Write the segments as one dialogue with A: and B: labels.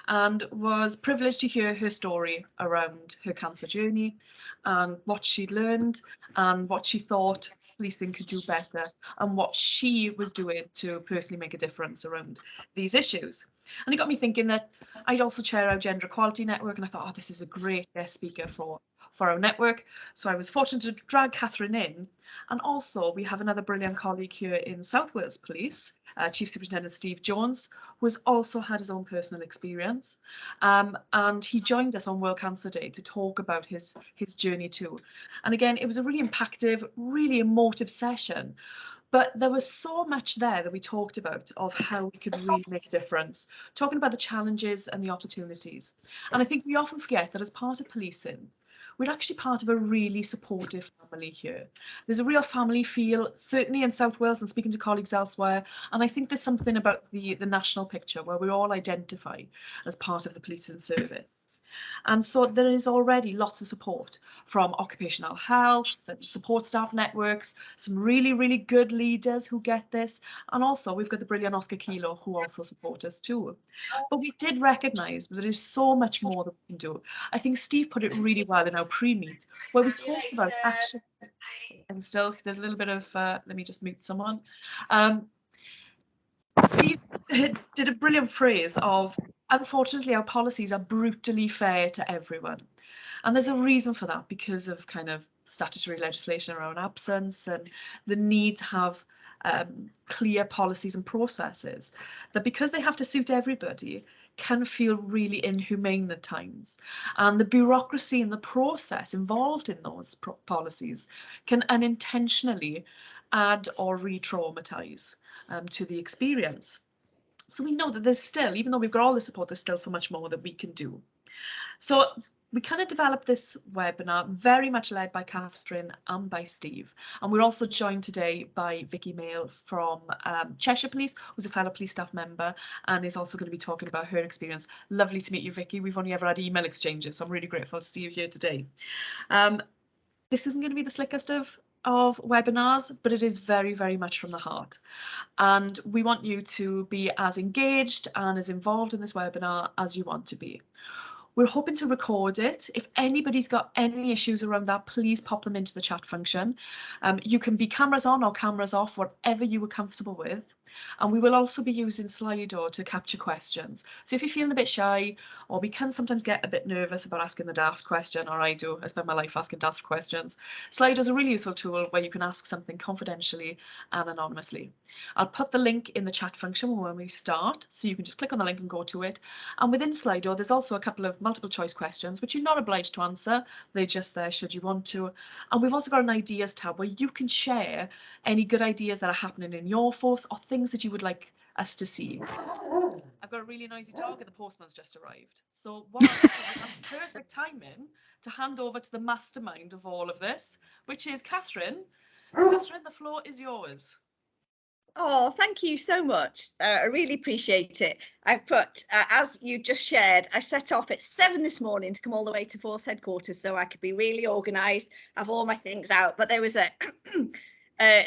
A: and was privileged to hear her story around her cancer journey and what she learned and what she thought policing could do better and what she was doing to personally make a difference around these issues. And it got me thinking that I'd also chair our Gender Equality Network, and I thought, oh, this is a great guest speaker for our network. So I was fortunate to drag Catherine in. And also, we have another brilliant colleague here in South Wales Police, Chief Superintendent Steve Jones, who has also had his own personal experience. And he joined us on World Cancer Day to talk about his journey too. And again, it was a really impactful, really emotive session. But there was so much there that we talked about of how we could really make a difference, talking about the challenges and the opportunities. And I think we often forget that as part of policing, we're actually part of a really supportive family here. There's a real family feel, certainly in South Wales and speaking to colleagues elsewhere. And I think there's something about the national picture where we all identify as part of the policing service. And so there is already lots of support from occupational health and support staff networks, some really, really good leaders who get this. And also we've got the brilliant Oscar Kilo who also support us too. But we did recognise that there is so much more that we can do. I think Steve put it really well in our pre-meet where we talked about action. And still, there's a little bit of, let me just mute someone. Steve did a brilliant phrase of, unfortunately, our policies are brutally fair to everyone. And there's a reason for that because of kind of statutory legislation around absence and the need to have clear policies and processes that, because they have to suit everybody, can feel really inhumane at times. And the bureaucracy and the process involved in those policies can unintentionally add or re-traumatize to the experience. So we know that there's still, even though we've got all the support, there's still so much more that we can do. So we kind of developed this webinar very much led by Catherine and by Steve. And we're also joined today by Vicky Mail from Cheshire Police, who's a fellow police staff member and is also going to be talking about her experience. Lovely to meet you, Vicky. We've only ever had email exchanges, so I'm really grateful to see you here today. This isn't going to be the slickest of webinars, but it is very, very much from the heart. And we want you to be as engaged and as involved in this webinar as you want to be. We're hoping to record it. If anybody's got any issues around that, please pop them into the chat function. You can be cameras on or cameras off, whatever you were comfortable with. And we will also be using Slido to capture questions. So if you're feeling a bit shy, or we can sometimes get a bit nervous about asking the daft question, or I do, I spend my life asking daft questions. Slido is a really useful tool where you can ask something confidentially and anonymously. I'll put the link in the chat function when we start, so you can just click on the link and go to it. And within Slido, there's also a couple of multiple choice questions, which you're not obliged to answer. They're just there should you want to. And we've also got an ideas tab where you can share any good ideas that are happening in your force or things that you would like us to see. I've got a really noisy dog and the postman's just arrived. So what I'll do, perfect timing to hand over to the mastermind of all of this, which is Catherine. Catherine, the floor is yours.
B: Oh, thank you so much. I really appreciate it. I've put, as you just shared, I set off at 7 this morning to come all the way to Force headquarters so I could be really organised, have all my things out. But there was a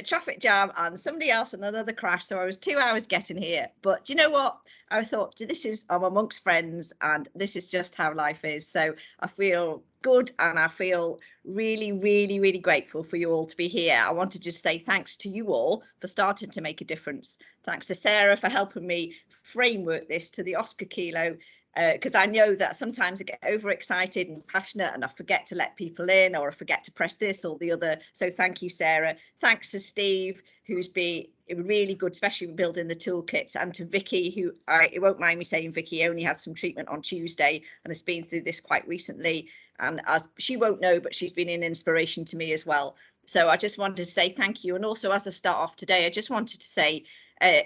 B: traffic jam and somebody else and another crash. So I was 2 hours getting here. But do you know what? I thought, I'm amongst friends and this is just how life is. So I feel good and I feel really, really, really grateful for you all to be here. I want to just say thanks to you all for starting to make a difference. Thanks to Sarah for helping me framework this, to the Oscar Kilo, because I know that sometimes I get overexcited and passionate and I forget to let people in, or I forget to press this or the other. So thank you, Sarah. Thanks to Steve, who's been really good, especially building the toolkits, and to Vicky, who it won't mind me saying, Vicky only had some treatment on Tuesday and has been through this quite recently. And as she won't know, but she's been an inspiration to me as well. So I just wanted to say thank you. And also, as I start off today, I just wanted to say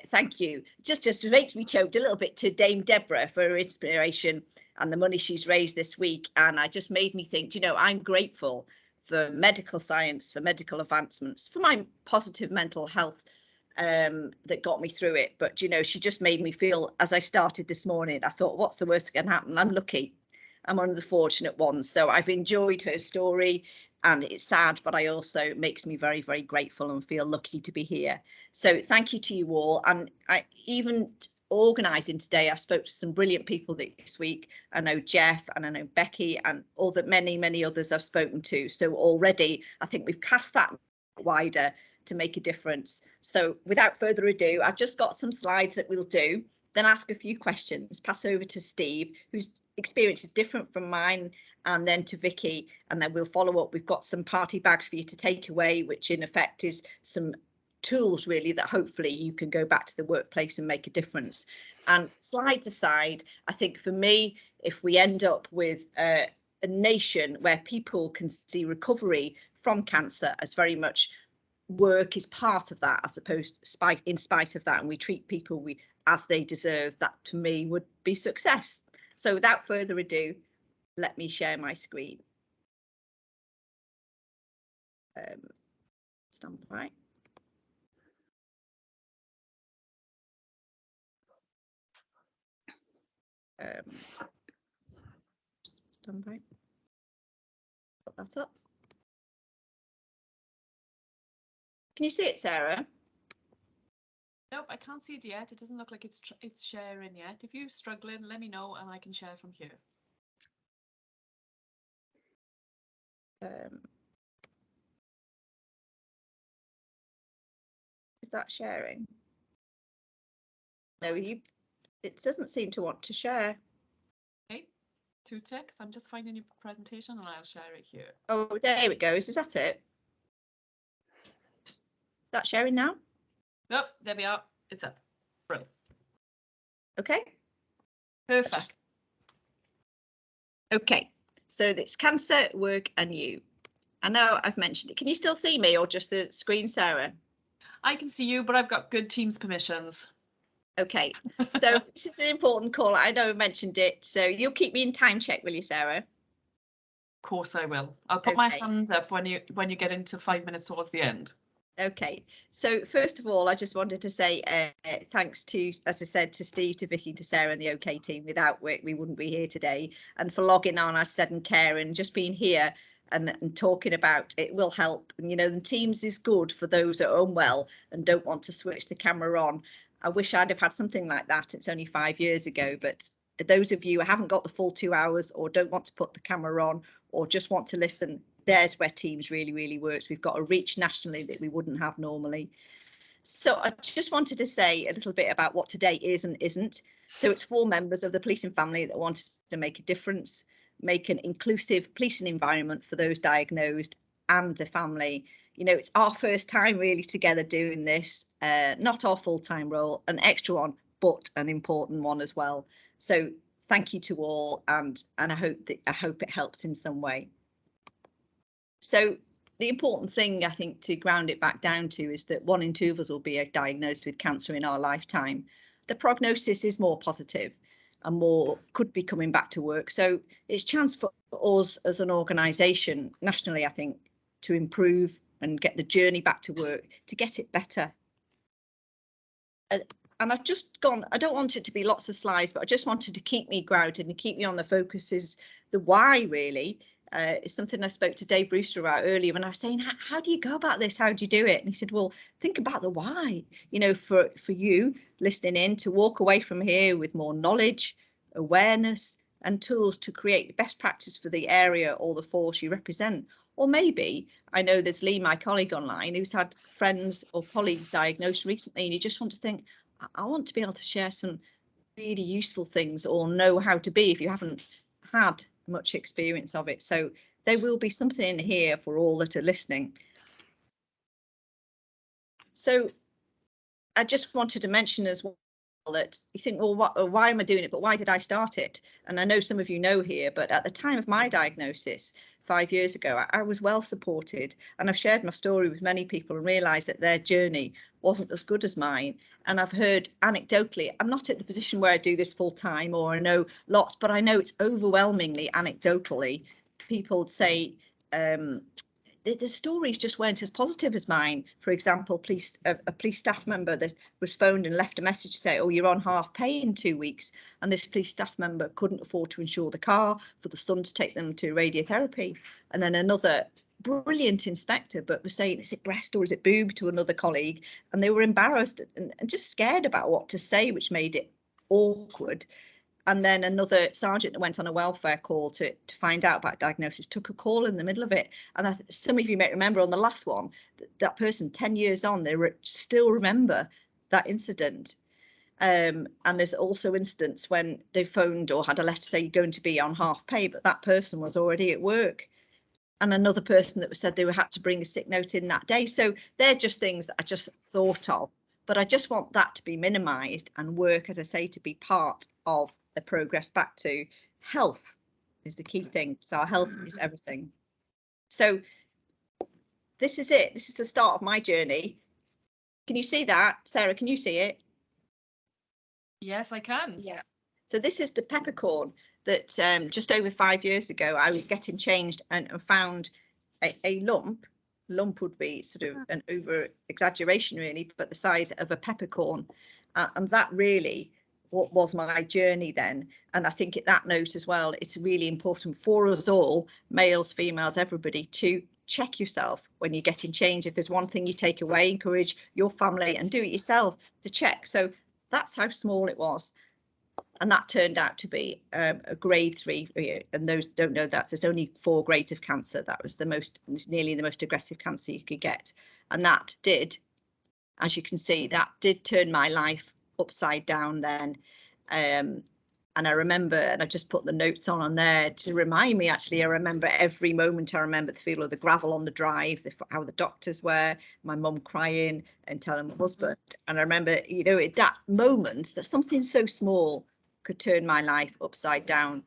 B: thank you. Just makes me choked a little bit to Dame Deborah for her inspiration and the money she's raised this week. And it just made me think, you know, I'm grateful for medical science, for medical advancements, for my positive mental health that got me through it. But, you know, she just made me feel, as I started this morning, I thought, what's the worst that can happen? I'm lucky. I'm one of the fortunate ones. So I've enjoyed her story, and it's sad, but I also makes me very, very grateful and feel lucky to be here. So thank you to you all. And organising today. I spoke to some brilliant people this week. I know Jeff and I know Becky and all the many others I've spoken to. So already I think we've cast that wider to make a difference. So without further ado, I've just got some slides that we'll do, then ask a few questions, pass over to Steve, whose experience is different from mine, and then to Vicky, and then we'll follow up. We've got some party bags for you to take away, which in effect is some tools really that hopefully you can go back to the workplace and make a difference. And slides aside, I think for me, if we end up with a nation where people can see recovery from cancer as very much work is part of that, as opposed to in spite of that, and we treat people as they deserve, that to me would be success. So without further ado, let me share my screen. Stand by. Stand by. Put that up. Can you see it, Sarah?
A: Nope, I can't see it yet. It doesn't look like it's sharing yet. If you're struggling, let me know and I can share from here.
B: Is that sharing? No, it doesn't seem to want to share.
A: Okay, 2 ticks. I'm just finding your presentation and I'll share it here.
B: Oh, there it goes. Is that it? Is that sharing now?
A: Nope, there we are. It's up. Brilliant.
B: Okay.
A: Perfect.
B: Okay, so it's cancer, work and you. I know I've mentioned it. Can you still see me or just the screen, Sarah?
A: I can see you, but I've got good Teams permissions.
B: Okay, so this is an important call. I know I mentioned it, so you'll keep me in time check, will you, Sarah?
A: Of course I will. I'll put my hand up when you get into 5 minutes towards the end.
B: Okay, so first of all, I just wanted to say thanks to, as I said, to Steve, to Vicky, to Sarah and the OK team. Without which we wouldn't be here today. And for logging on, as said, and care and just being here and talking about it will help. And, you know, the Teams is good for those that are unwell and don't want to switch the camera on. I wish I'd have had something like that. It's only 5 years ago, but those of you who haven't got the full 2 hours or don't want to put the camera on or just want to listen, there's where Teams really works. We've got a reach nationally that we wouldn't have normally. So I just wanted to say a little bit about what today is and isn't. So it's 4 members of the policing family that wanted to make a difference, make an inclusive policing environment for those diagnosed and the family. You know, it's our first time really together doing this, not our full-time role, an extra one, but an important one as well. So thank you to all, and I hope it helps in some way. So the important thing, I think, to ground it back down to is that 1 in 2 of us will be diagnosed with cancer in our lifetime. The prognosis is more positive and more could be coming back to work. So it's a chance for us as an organisation nationally, I think, to improve and get the journey back to work, to get it better. And I've just gone, I don't want it to be lots of slides, but I just wanted to keep me grounded and keep me on the focus is the why really. It's something I spoke to Dave Brewster about earlier when I was saying, how do you go about this? How do you do it? And he said, well, think about the why, you know, for you listening in, to walk away from here with more knowledge, awareness and tools to create the best practice for the area or the force you represent. Or maybe, I know there's Lee, my colleague online, who's had friends or colleagues diagnosed recently, and you just want to think, I want to be able to share some really useful things or know how to be if you haven't had much experience of it. So there will be something here for all that are listening. So I just wanted to mention as well that you think, well, why am I doing it? But why did I start it? And I know some of you know here, but at the time of my diagnosis 5 years ago, I was well supported, and I've shared my story with many people and realised that their journey wasn't as good as mine. And I've heard anecdotally, I'm not at the position where I do this full time or I know lots, but I know it's overwhelmingly anecdotally people say the stories just weren't as positive as mine. For example, a police staff member that was phoned and left a message to say, oh, you're on half pay in 2 weeks. And this police staff member couldn't afford to insure the car for the son to take them to radiotherapy. And then another brilliant inspector, but was saying, is it breast or is it boob, to another colleague? And they were embarrassed and just scared about what to say, which made it awkward. And then another sergeant that went on a welfare call to find out about diagnosis took a call in the middle of it. And some of you may remember on the last one, that person 10 years on, they still remember that incident. And there's also incidents when they phoned or had a letter say you're going to be on half pay, but that person was already at work. And another person that said they had to bring a sick note in that day. So they're just things that I just thought of, but I just want that to be minimised and work, as I say, to be part of the progress back to health is the key thing. So our health is everything. So this is it. This is the start of my journey. Can you see that? Sarah, can you see it?
A: Yes, I can.
B: Yeah. So this is the peppercorn that just over 5 years ago I was getting changed and found a lump. Lump would be sort of an over exaggeration really, but the size of a peppercorn, and that really what was my journey then. And I think at that note as well, it's really important for us all, males, females, everybody, to check yourself when you're getting changed. If there's one thing you take away, encourage your family and do it yourself to check. So that's how small it was. And that turned out to be a grade 3, and those don't know that there's only 4 grades of cancer. That was nearly the most aggressive cancer you could get. And that did, as you can see, that did turn my life upside down then. And I remember, and I just put the notes on there to remind me, actually, I remember every moment. I remember the feel of the gravel on the drive, how the doctors were, my mum crying and telling my husband. And I remember, you know, at that moment that something so small could turn my life upside down.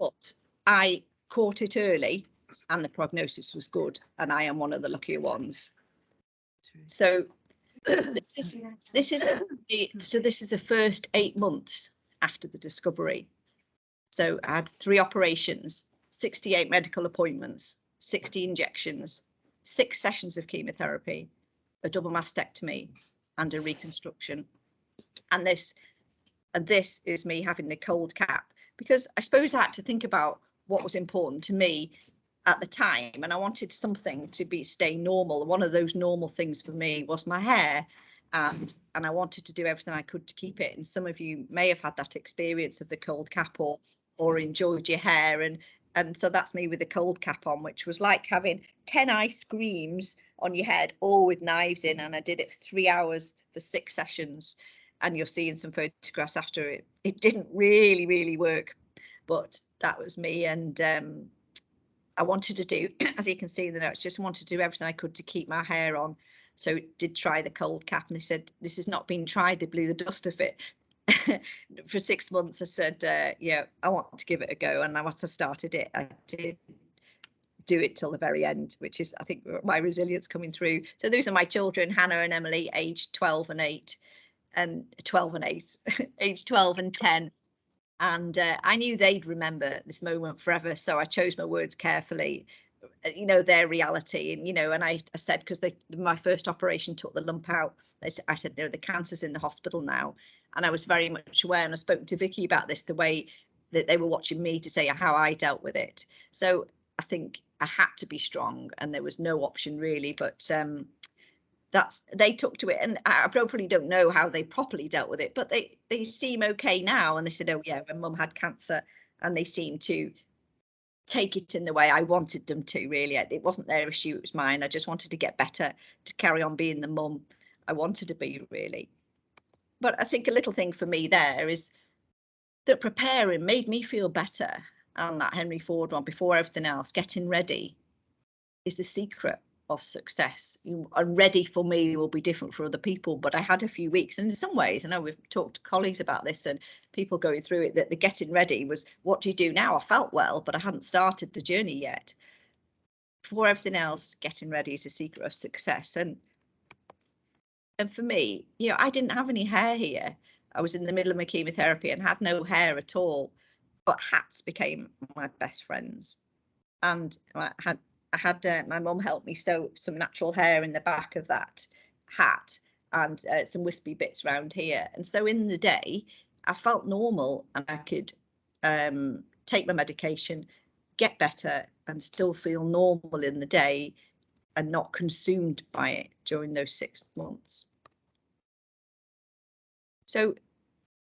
B: But I caught it early and the prognosis was good, and I am one of the luckier ones. So this is the first 8 months after the discovery. So I had 3 operations, 68 medical appointments, 60 injections, 6 sessions of chemotherapy, a double mastectomy and a reconstruction. And this is me having the cold cap, because I suppose I had to think about what was important to me at the time, and I wanted something to stay normal. One of those normal things for me was my hair, and I wanted to do everything I could to keep it. And some of you may have had that experience of the cold cap or enjoyed your hair, and so that's me with the cold cap on, which was like having 10 ice creams on your head, all with knives in. And I did it for 3 hours for 6 sessions. And you're seeing some photographs after it. It didn't really work, but that was me. And I wanted to do, as you can see in the notes, just wanted to do everything I could to keep my hair on. So did try the cold cap, and they said, this has not been tried. They blew the dust of it. For 6 months, I said, yeah, I want to give it a go. And once I started it, I did do it till the very end, which is, I think, my resilience coming through. So those are my children, Hannah and Emily, aged 12 and 8. And 12 and 8, age 12 and 10. And I knew they'd remember this moment forever. So I chose my words carefully, you know, their reality. And, you know, and I said, because my first operation took the lump out, I said, no, the cancer's in the hospital now. And I was very much aware, and I spoke to Vicky about this, the way that they were watching me to say how I dealt with it. So I think I had to be strong, and there was no option really. But they took to it, and I probably don't know how they properly dealt with it, but they seem okay now. And they said, oh yeah, when mum had cancer, and they seem to take it in the way I wanted them to. Really, it wasn't their issue, it was mine. I just wanted to get better, to carry on being the mum I wanted to be, really. But I think a little thing for me there is that preparing made me feel better. And that Henry Ford one, before everything else, getting ready is the secret of success. Ready for me will be different for other people, but I had a few weeks, and in some ways, I know we've talked to colleagues about this and people going through it, that the getting ready was, what do you do now? I felt well, but I hadn't started the journey yet. Before everything else, getting ready is the secret of success. And for me, you know, I didn't have any hair here. I was in the middle of my chemotherapy and had no hair at all, but hats became my best friends. And I had my mum help me sew some natural hair in the back of that hat, and some wispy bits around here. And so in the day, I felt normal, and I could take my medication, get better, and still feel normal in the day, and not consumed by it during those 6 months. So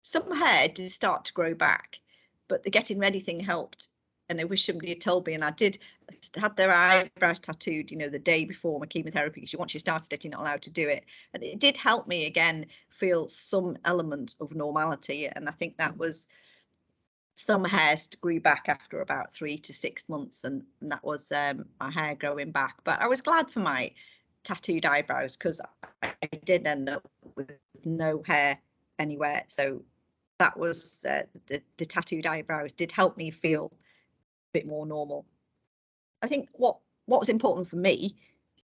B: Some hair did start to grow back, but the getting ready thing helped. And I wish somebody had told me, and I did, had their eyebrows tattooed, you know, the day before my chemotherapy, because once you started it, you're not allowed to do it. And it did help me again feel some element of normality. And I think that was, some hairs grew back after about 3 to 6 months, and that was my hair growing back. But I was glad for my tattooed eyebrows, because I did end up with no hair anywhere. So that was the tattooed eyebrows did help me feel a bit more normal. I think what was important for me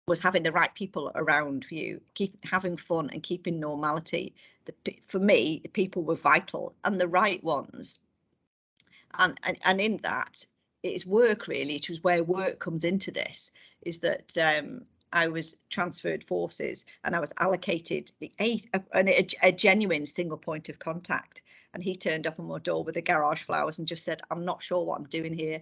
B: was having the right people around you, having fun and keeping normality. For me, the people were vital, and the right ones. And in that, it's work really, which is where work comes into this, is that I was transferred forces and I was allocated a genuine single point of contact. And he turned up on my door with the garage flowers and just said, I'm not sure what I'm doing here,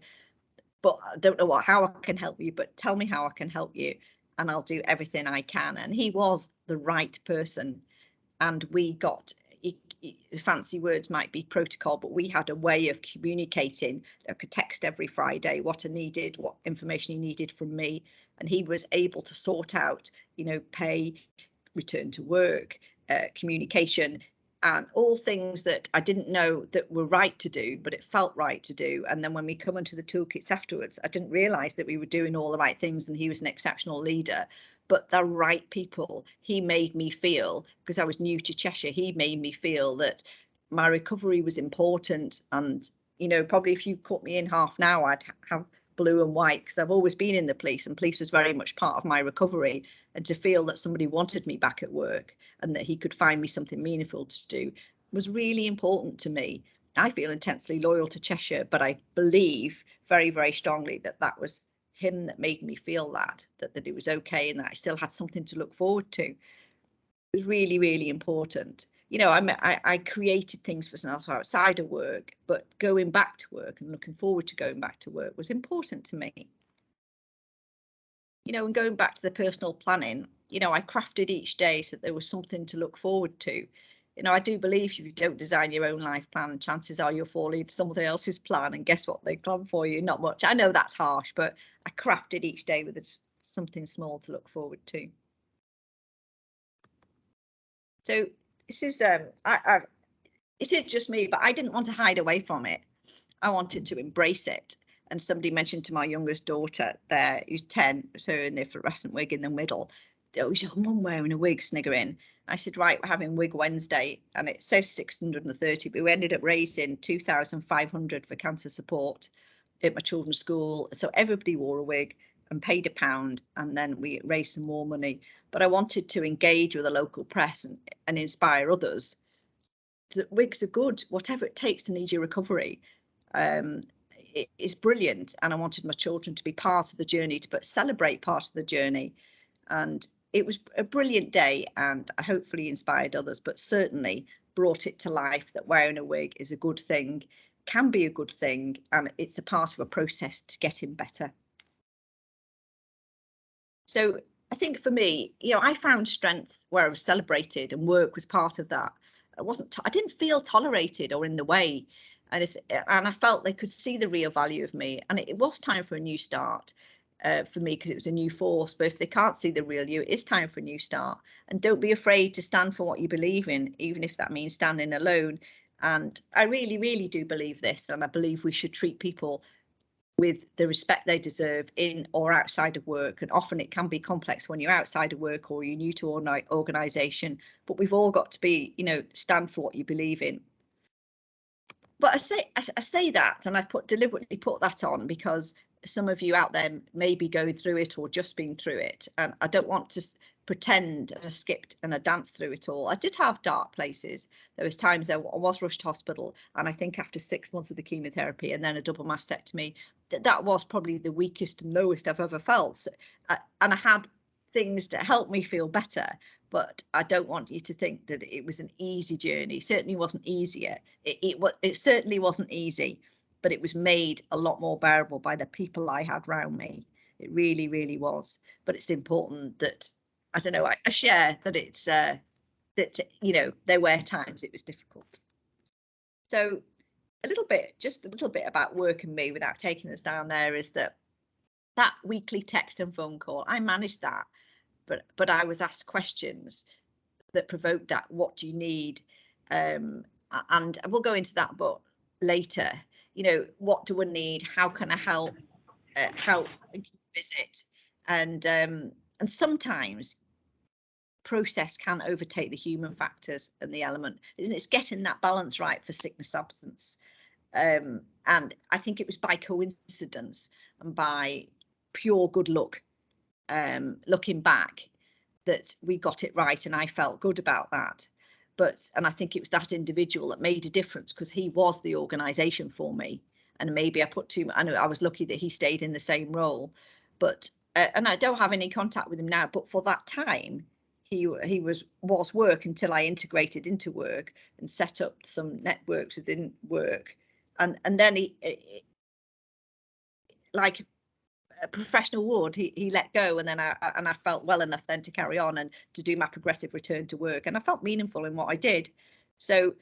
B: but I don't know how I can help you, but tell me how I can help you and I'll do everything I can. And he was the right person. And we got, fancy words might be protocol, but we had a way of communicating. I could text every Friday what I needed, what information he needed from me, and he was able to sort out, you know, pay, return to work, communication, and all things that I didn't know that were right to do, but it felt right to do. And then when we come into the toolkits afterwards, I didn't realise that we were doing all the right things, and he was an exceptional leader. But the right people, he made me feel, because I was new to Cheshire, he made me feel that my recovery was important. And, you know, probably if you cut me in half now, I'd have blue and white, because I've always been in the police, and police was very much part of my recovery. And to feel that somebody wanted me back at work and that he could find me something meaningful to do was really important to me. I feel intensely loyal to Cheshire, but I believe very, very strongly that that was him that made me feel that it was okay, and that I still had something to look forward to. It was really, really important. You know, I created things for myself outside of work, but going back to work and looking forward to going back to work was important to me. You know, and going back to the personal planning, you know, I crafted each day so that there was something to look forward to. You know, I do believe if you don't design your own life plan, chances are you'll fall into somebody else's plan, and guess what they plan for you? Not much. I know that's harsh, but I crafted each day with something small to look forward to. So this is it is just me, but I didn't want to hide away from it. I wanted to embrace it. And somebody mentioned to my youngest daughter there, who's 10, so in the fluorescent wig in the middle, oh, she's mum wearing a wig, sniggering. I said, right, we're having Wig Wednesday, and it says 630, but we ended up raising 2,500 for cancer support at my children's school. So everybody wore a wig and paid £1, and then we raised some more money. But I wanted to engage with the local press and inspire others that wigs are good, whatever it takes to need your recovery. It is brilliant, and I wanted my children to be part of the journey, to celebrate part of the journey. And it was a brilliant day, and I hopefully inspired others, but certainly brought it to life that wearing a wig is a good thing, can be a good thing, and it's a part of a process to getting better. So I think for me, you know, I found strength where I was celebrated, and work was part of that. I didn't feel tolerated or in the way, and I felt they could see the real value of me. And it was time for a new start for me, because it was a new force. But if they can't see the real you, it's time for a new start. And don't be afraid to stand for what you believe in, even if that means standing alone. And I really, really do believe this, and I believe we should treat people with the respect they deserve in or outside of work. And often it can be complex when you're outside of work or you're new to an organisation, but we've all got to be, you know, stand for what you believe in. But I say that, and I've deliberately put that on because some of you out there may be going through it or just been through it, and I don't want to pretend I skipped and I danced through it all. I did have dark places. There was times I was rushed to hospital, and I think after 6 months of the chemotherapy and then a double mastectomy, that was probably the weakest and lowest I've ever felt. And I had things to help me feel better, but I don't want you to think that it was an easy journey. It certainly wasn't easier. It certainly wasn't easy, but it was made a lot more bearable by the people I had around me. It really, really was. But it's important that, I don't know, I share that it's that, you know, there were times it was difficult. So just a little bit about work and me without taking us down there is that weekly text and phone call, I managed that, but I was asked questions that provoked that. What do you need? And we'll go into that, but later, what do I need? How can I help? How can you visit? And sometimes process can overtake the human factors and the element, and it's getting that balance right for sickness absence. And I think it was by coincidence and by pure good luck, looking back, that we got it right, and I felt good about that. And I think it was that individual that made a difference, because he was the organisation for me, and maybe I know I was lucky that he stayed in the same role, but and I don't have any contact with him now, but for that time he was work until I integrated into work and set up some networks within work, and then he like a professional would, he let go, and then I felt well enough then to carry on and to do my progressive return to work, and I felt meaningful in what I did. So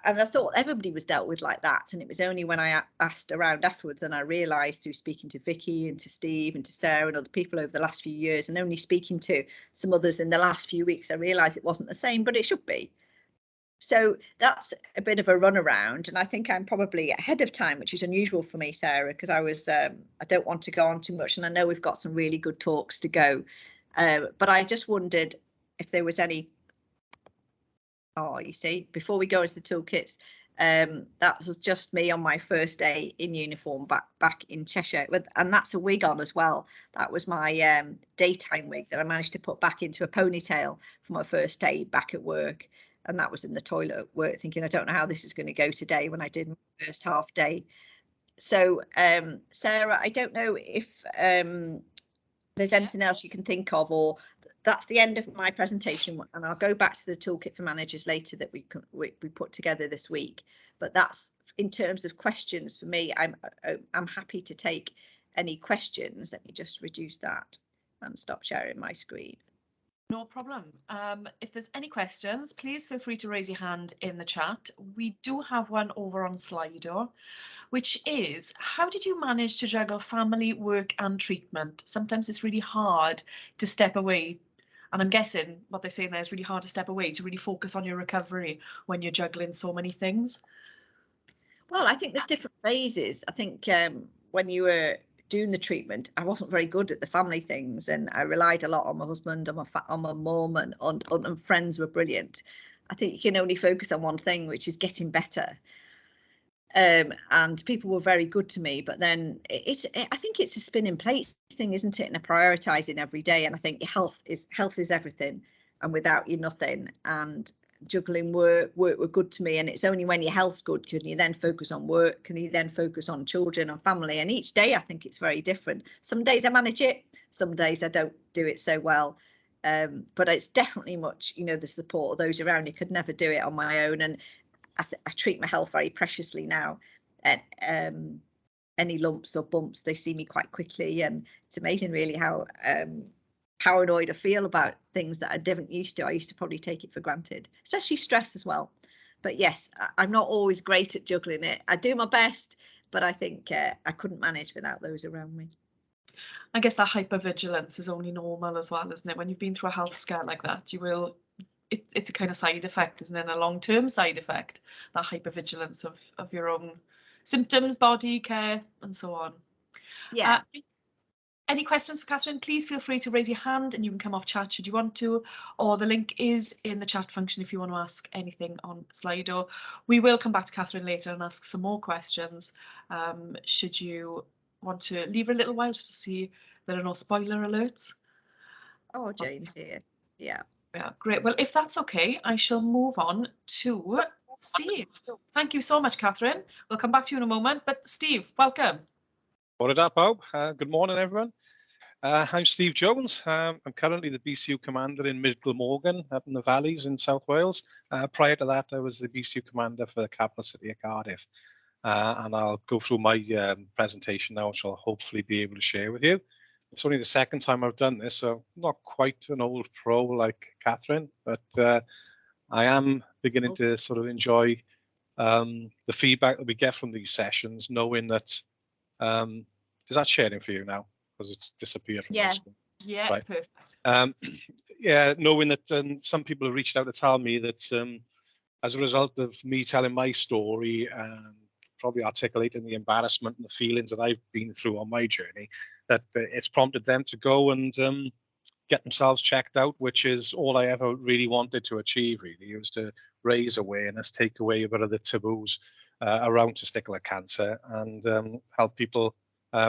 B: and I thought everybody was dealt with like that, and it was only when I asked around afterwards and I realised, through speaking to Vicky and to Steve and to Sarah and other people over the last few years, and only speaking to some others in the last few weeks, I realised it wasn't the same, but it should be. So that's a bit of a runaround, and I think I'm probably ahead of time, which is unusual for me, Sarah, because I don't want to go on too much, and I know we've got some really good talks to go, but I just wondered if there was any. Oh, you see, before we go into the toolkits, that was just me on my first day in uniform back in Cheshire, and that's a wig on as well. That was my daytime wig that I managed to put back into a ponytail for my first day back at work, and that was in the toilet at work, thinking I don't know how this is going to go today, when I did my first half day. So Sarah, I don't know if there's anything else you can think of, or that's the end of my presentation, and I'll go back to the toolkit for managers later that we put together this week. But that's in terms of questions for me. I'm happy to take any questions. Let me just reduce that and stop sharing my screen.
A: No problem. If there's any questions, please feel free to raise your hand in the chat. We do have one over on Slido, which is, how did you manage to juggle family, work and treatment? Sometimes it's really hard to step away. And I'm guessing what they're saying there is really hard to step away, to really focus on your recovery when you're juggling so many things.
B: Well, I think there's different phases. I think when you were doing the treatment, I wasn't very good at the family things, and I relied a lot on my husband, on my mum, and friends were brilliant. I think you can only focus on one thing, which is getting better. And people were very good to me, but then I think it's a spinning plates thing, isn't it? And a prioritising every day. And I think health is everything, and without you, nothing. And juggling work were good to me, and it's only when your health's good can you then focus on work, can you then focus on children and family. And each day I think it's very different. Some days I manage it, some days I don't do it so well, but it's definitely much, the support of those around you. Could never do it on my own, and I treat my health very preciously now. And any lumps or bumps, they see me quite quickly, and it's amazing really how paranoid I feel about things that I didn't used to. I used to probably take it for granted, especially stress as well. But yes, I'm not always great at juggling it. I do my best, but I think I couldn't manage without those around me.
A: I guess that hypervigilance is only normal as well, isn't it? When you've been through a health scare like that, you will, it's a kind of side effect, isn't it? A long-term side effect, that hypervigilance of your own symptoms, body care, and so on.
B: Yeah.
A: Any questions for Catherine? Please feel free to raise your hand, and you can come off chat should you want to, or the link is in the chat function if you want to ask anything on Slido. We will come back to Catherine later and ask some more questions, should you want to leave a little while just to see there are no spoiler alerts.
B: Oh, Jane's here. Yeah.
A: Yeah, great. Well, if that's okay, I shall move on to Steve. Thank you so much, Catherine. We'll come back to you in a moment, but Steve, welcome.
C: What it up, Bob? Good morning, everyone. I'm Steve Jones. I'm currently the BCU commander in Mid Glamorgan up in the valleys in South Wales. Prior to that, I was the BCU commander for the capital city of Cardiff. And I'll go through my presentation now, which I'll hopefully be able to share with you. It's only the second time I've done this, so not quite an old pro like Catherine, but I am beginning to sort of enjoy the feedback that we get from these sessions, knowing that, is that sharing for you now? Because it's disappeared from my
B: Yeah.
C: screen.
A: Yeah,
C: Right.
A: perfect.
C: Yeah, knowing that some people have reached out to tell me that as a result of me telling my story and probably articulating the embarrassment and the feelings that I've been through on my journey, that it's prompted them to go and get themselves checked out, which is all I ever really wanted to achieve, really. It was to raise awareness, take away a bit of the taboos around testicular cancer, and help people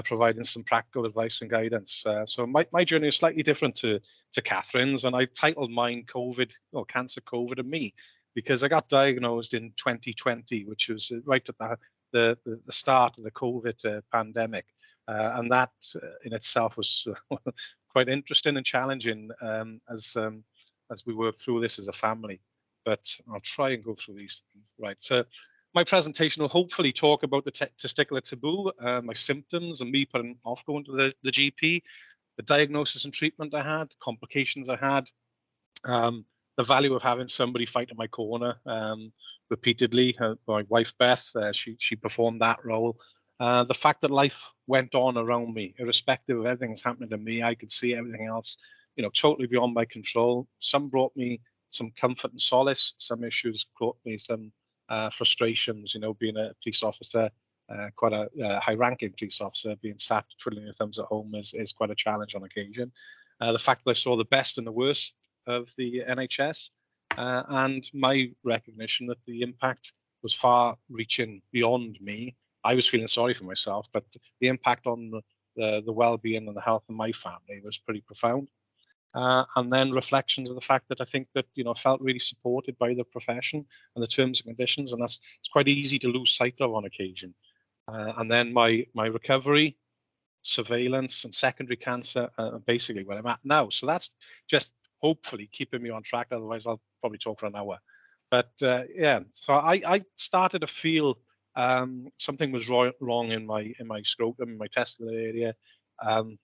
C: providing some practical advice and guidance. So my journey is slightly different to Catherine's, and I titled mine COVID, or Cancer, COVID and Me, because I got diagnosed in 2020, which was right at the start of the COVID pandemic. And that in itself was quite interesting and challenging as we work through this as a family. But I'll try and go through these things. Right. So my presentation will hopefully talk about the testicular taboo, my symptoms, and me putting off going to the GP, the diagnosis and treatment I had, complications I had, the value of having somebody fight in my corner repeatedly. My wife Beth, she performed that role. The fact that life went on around me, irrespective of everything that's happening to me, I could see everything else, totally beyond my control. Some brought me some comfort and solace. Some issues brought me some frustrations. Being a police officer, quite a high-ranking police officer, being sat twiddling your thumbs at home is quite a challenge on occasion. The fact that I saw the best and the worst of the NHS, and my recognition that the impact was far reaching beyond me. I was feeling sorry for myself, but the impact on the well-being and the health of my family was pretty profound. And then reflections of the fact that I think that I felt really supported by the profession and the terms and conditions, and it's quite easy to lose sight of on occasion. And then my recovery, surveillance, and secondary cancer, basically where I'm at now. So that's just hopefully keeping me on track. Otherwise, I'll probably talk for an hour. But yeah, so I started to feel something was wrong in my scrotum, in my testicular area,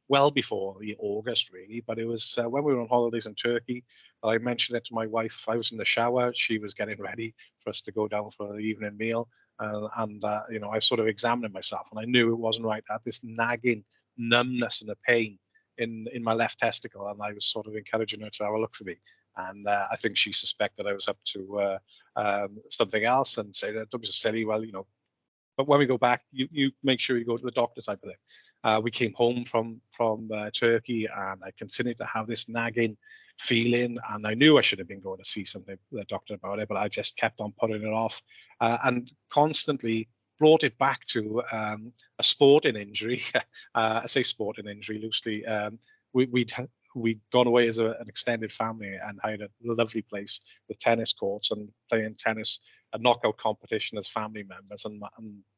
C: well before August, really. But it was when we were on holidays in Turkey. I mentioned it to my wife. I was in the shower. She was getting ready for us to go down for the evening meal. And I sort of examined myself, and I knew it wasn't right. I had this nagging numbness and a pain in my left testicle, and I was sort of encouraging her to have a look for me. And I think she suspected I was up to something else, and said, "Don't be so silly." Well, but when we go back, you make sure you go to the doctor, type of thing. We came home from Turkey, and I continued to have this nagging feeling, and I knew I should have been going to see the doctor about it, but I just kept on putting it off, and constantly brought it back to a sporting injury. I say sporting injury loosely. We'd gone away as an extended family and had a lovely place with tennis courts and playing tennis, a knockout competition as family members. And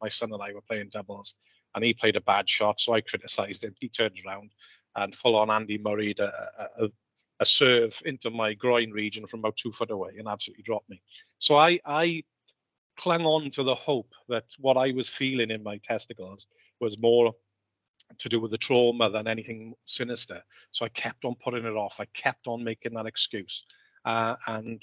C: my son and I were playing doubles, and he played a bad shot, so I criticised him. He turned around and full on Andy Murray'd a serve into my groin region from about 2 foot away and absolutely dropped me. So I clung on to the hope that what I was feeling in my testicles was more to do with the trauma than anything sinister. So I kept on putting it off. I kept on making that excuse, and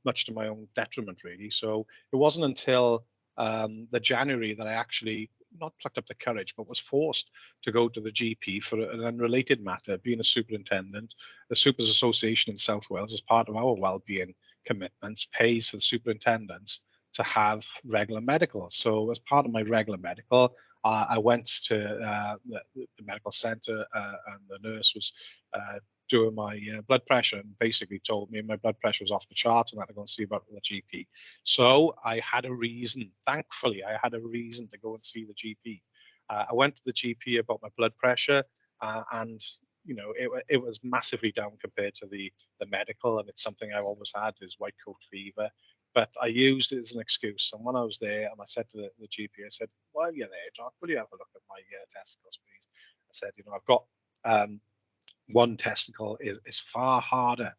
C: much to my own detriment, really. So it wasn't until the January that I actually not plucked up the courage, but was forced to go to the GP for an unrelated matter. Being a superintendent, the Supers Association in South Wales, as part of our wellbeing commitments, pays for the superintendents to have regular medical. So as part of my regular medical, I went to the medical centre, and the nurse was doing my blood pressure, and basically told me my blood pressure was off the charts and I had to go and see about the GP. So I had a reason, thankfully, I had a reason to go and see the GP. I went to the GP about my blood pressure, and it was massively down compared to the medical, and it's something I've always had, is white coat fever. But I used it as an excuse. And when I was there, and I said to the GP, I said, "While you're there, doc, will you have a look at my testicles, please?" I said, "I've got one testicle is far harder.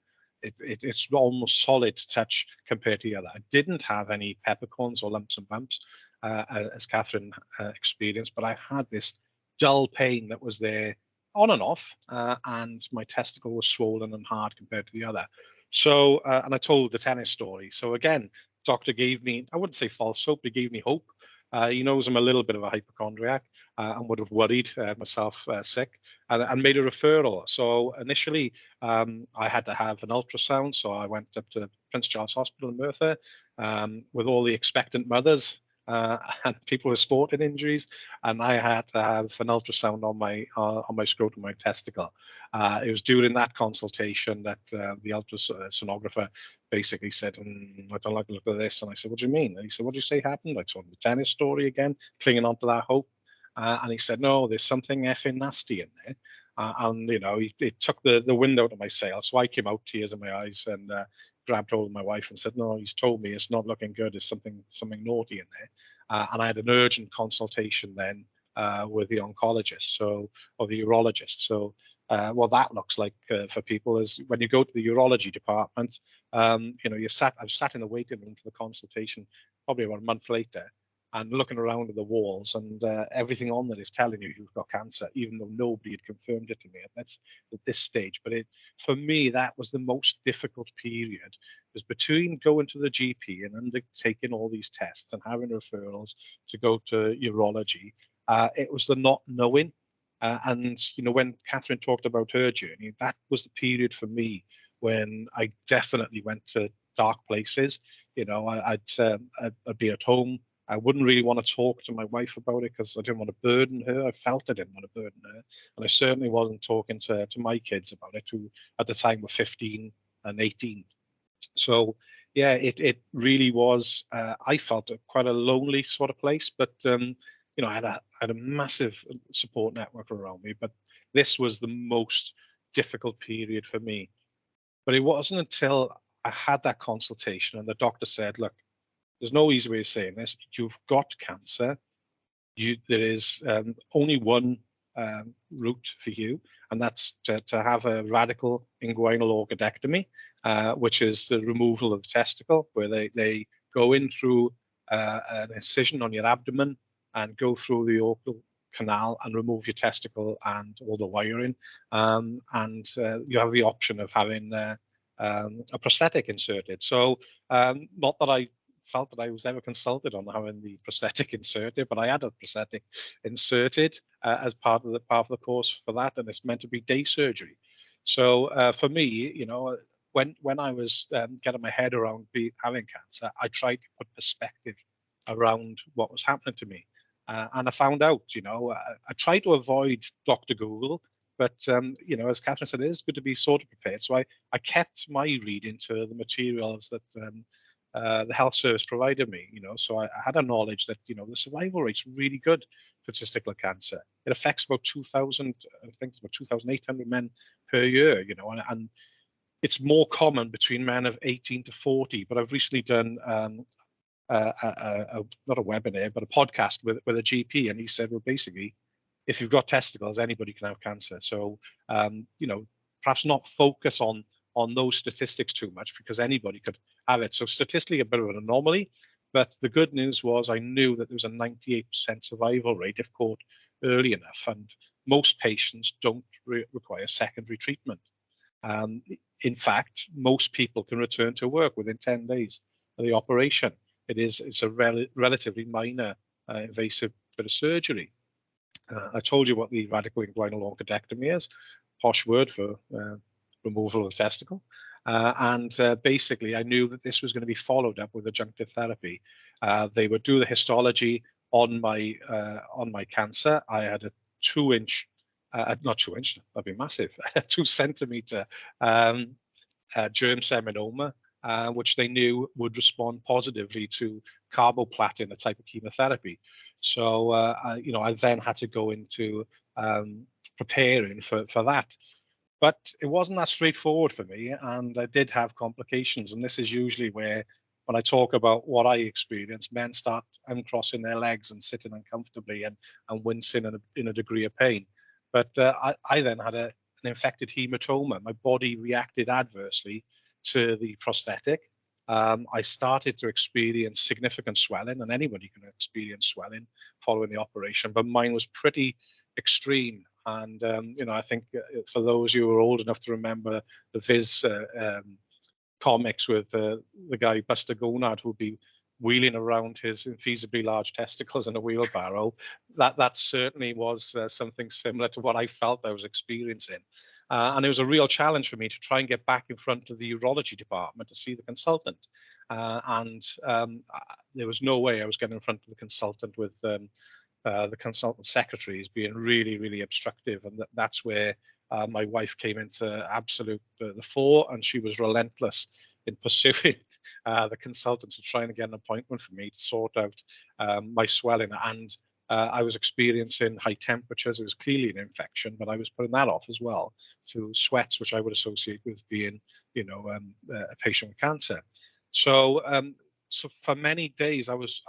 C: It's almost solid to touch compared to the other." I didn't have any peppercorns or lumps and bumps, as Catherine experienced, but I had this dull pain that was there on and off, and my testicle was swollen and hard compared to the other. So, and I told the tennis story. So again, doctor gave me, I wouldn't say false hope, he gave me hope. He knows I'm a little bit of a hypochondriac and would have worried myself sick and made a referral. So initially, I had to have an ultrasound. So I went up to Prince Charles Hospital in Merthyr with all the expectant mothers and people with sporting injuries, and I had to have an ultrasound on my scrotum, my testicle. It was during that consultation that the ultrasonographer basically said, I don't like the look of this. And I said, what do you mean? And he said, what do you say happened? I told him the tennis story again, clinging on to that hope. And he said, no, there's something effing nasty in there. And, it took the wind out of my sail. So I came out, tears in my eyes, and grabbed hold of my wife and said, no, he's told me it's not looking good. There's something naughty in there. And I had an urgent consultation then with the oncologist, or the urologist. So what that looks like for people is when you go to the urology department, I was sat in the waiting room for the consultation probably about a month later, and looking around at the walls, and everything on that is telling you you've got cancer, even though nobody had confirmed it to me at this stage. But for me, that was the most difficult period, was between going to the GP and undertaking all these tests and having referrals to go to urology. It was the not knowing. And when Catherine talked about her journey, that was the period for me when I definitely went to dark places. I'd be at home. I wouldn't really want to talk to my wife about it because I didn't want to burden her. I felt I didn't want to burden her. And I certainly wasn't talking to my kids about it, who at the time were 15 and 18. So, yeah, it really was, I felt quite a lonely sort of place, but, I had a massive support network around me, but this was the most difficult period for me. But it wasn't until I had that consultation and the doctor said, look, there's no easy way of saying this. You've got cancer. There is only one route for you, and that's to have a radical inguinal orchidectomy, which is the removal of the testicle, where they go in through an incision on your abdomen and go through the orbital canal and remove your testicle and all the wiring. And you have the option of having a prosthetic inserted. So not that I felt that I was ever consulted on having the prosthetic inserted, but I had a prosthetic inserted as part of the course for that, and it's meant to be day surgery. So for me, when I was getting my head around having cancer, I tried to put perspective around what was happening to me. And I found out, I tried to avoid Dr. Google, but, as Catherine said, it is good to be sort of prepared. So I kept my reading to the materials that the health service provided me, so I had a knowledge that, the survival rate's really good for testicular cancer. It affects about 2,000, I think it's about 2,800 men per year, and it's more common between men of 18 to 40. But I've recently done not a webinar, but a podcast with a GP, and he said, well, basically, if you've got testicles, anybody can have cancer. So, perhaps not focus on those statistics too much, because anybody could have it. So statistically, a bit of an anomaly. But the good news was I knew that there was a 98% survival rate if caught early enough, and most patients don't require secondary treatment. In fact, most people can return to work within 10 days of the operation. It's a relatively minor invasive bit of surgery. I told you what the radical inguinal orchidectomy is, posh word for removal of the testicle. And basically, I knew that this was going to be followed up with adjunctive therapy. They would do the histology on my cancer. I had a 2-inch, not 2-inch, that'd be massive, 2-centimeter germ seminoma, which they knew would respond positively to carboplatin, a type of chemotherapy. So, I then had to go into preparing for that. But it wasn't that straightforward for me, and I did have complications. And this is usually where, when I talk about what I experienced, men start uncrossing their legs and sitting uncomfortably and wincing in a degree of pain. But I then had an infected hematoma. My body reacted adversely to the prosthetic. I started to experience significant swelling, and anybody can experience swelling following the operation, but mine was pretty extreme. And, I think for those who are old enough to remember the Viz comics with the guy Buster Gonard who'd be wheeling around his infeasibly large testicles in a wheelbarrow. That certainly was something similar to what I felt I was experiencing. And it was a real challenge for me to try and get back in front of the urology department to see the consultant. There was no way I was getting in front of the consultant with the consultant secretaries being really, really obstructive. And that's where my wife came into absolute the fore, and she was relentless in pursuing the consultants and trying to get an appointment for me to sort out my swelling. And I was experiencing high temperatures. It was clearly an infection, but I was putting that off as well to sweats, which I would associate with being, a patient with cancer. So for many days, I was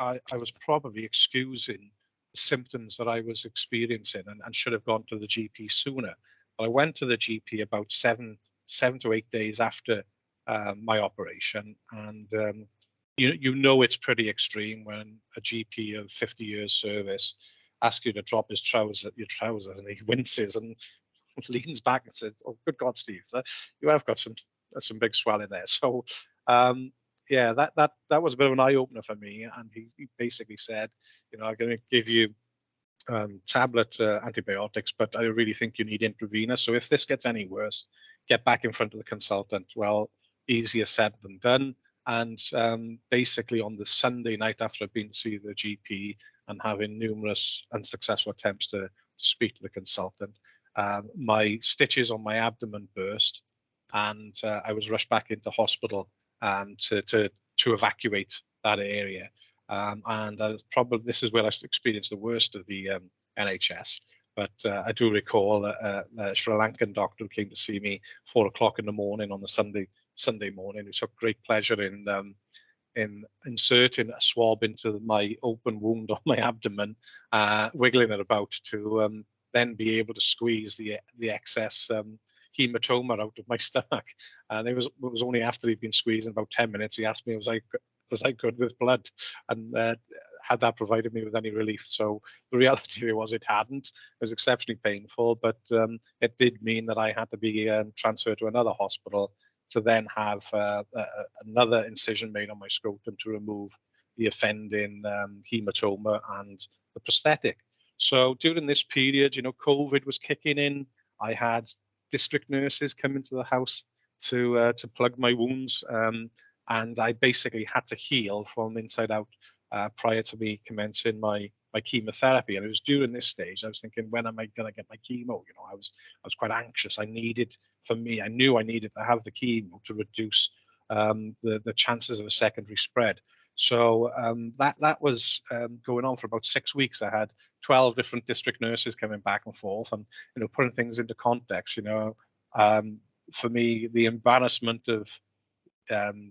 C: probably excusing the symptoms that I was experiencing and should have gone to the GP sooner. But I went to the GP about seven to 8 days after my operation, and it's pretty extreme when a GP of 50 years service asks you to drop your trousers, and he winces and leans back and says, "Oh, good God, Steve, you have got some big swelling there." So yeah, that was a bit of an eye opener for me, and he basically said, "I'm going to give you tablet antibiotics, but I really think you need intravenous. So if this gets any worse, get back in front of the consultant." Well, easier said than done. And basically on the Sunday night after I've been to see the GP and having numerous unsuccessful attempts to speak to the consultant, my stitches on my abdomen burst, and I was rushed back into hospital to evacuate that area. And this is where I experienced the worst of the NHS. But I do recall a Sri Lankan doctor who came to see me 4 o'clock in the morning on the Sunday morning, who took great pleasure in inserting a swab into my open wound on my abdomen, wiggling it about to then be able to squeeze the excess hematoma out of my stomach. And it was only after he'd been squeezing about 10 minutes, he asked me, was I good with blood? And had that provided me with any relief? So the reality was it hadn't. It was exceptionally painful, but it did mean that I had to be transferred to another hospital to then have another incision made on my scrotum to remove the offending hematoma and the prosthetic. So during this period, COVID was kicking in. I had district nurses come into the house to plug my wounds, and I basically had to heal from inside out prior to me commencing my chemotherapy. And it was during this stage I was thinking, when am I going to get my chemo? I was quite anxious. I knew I needed to have the chemo to reduce the chances of a secondary spread. So that was going on for about 6 weeks. I had 12 different district nurses coming back and forth, and putting things into context. For me, the embarrassment of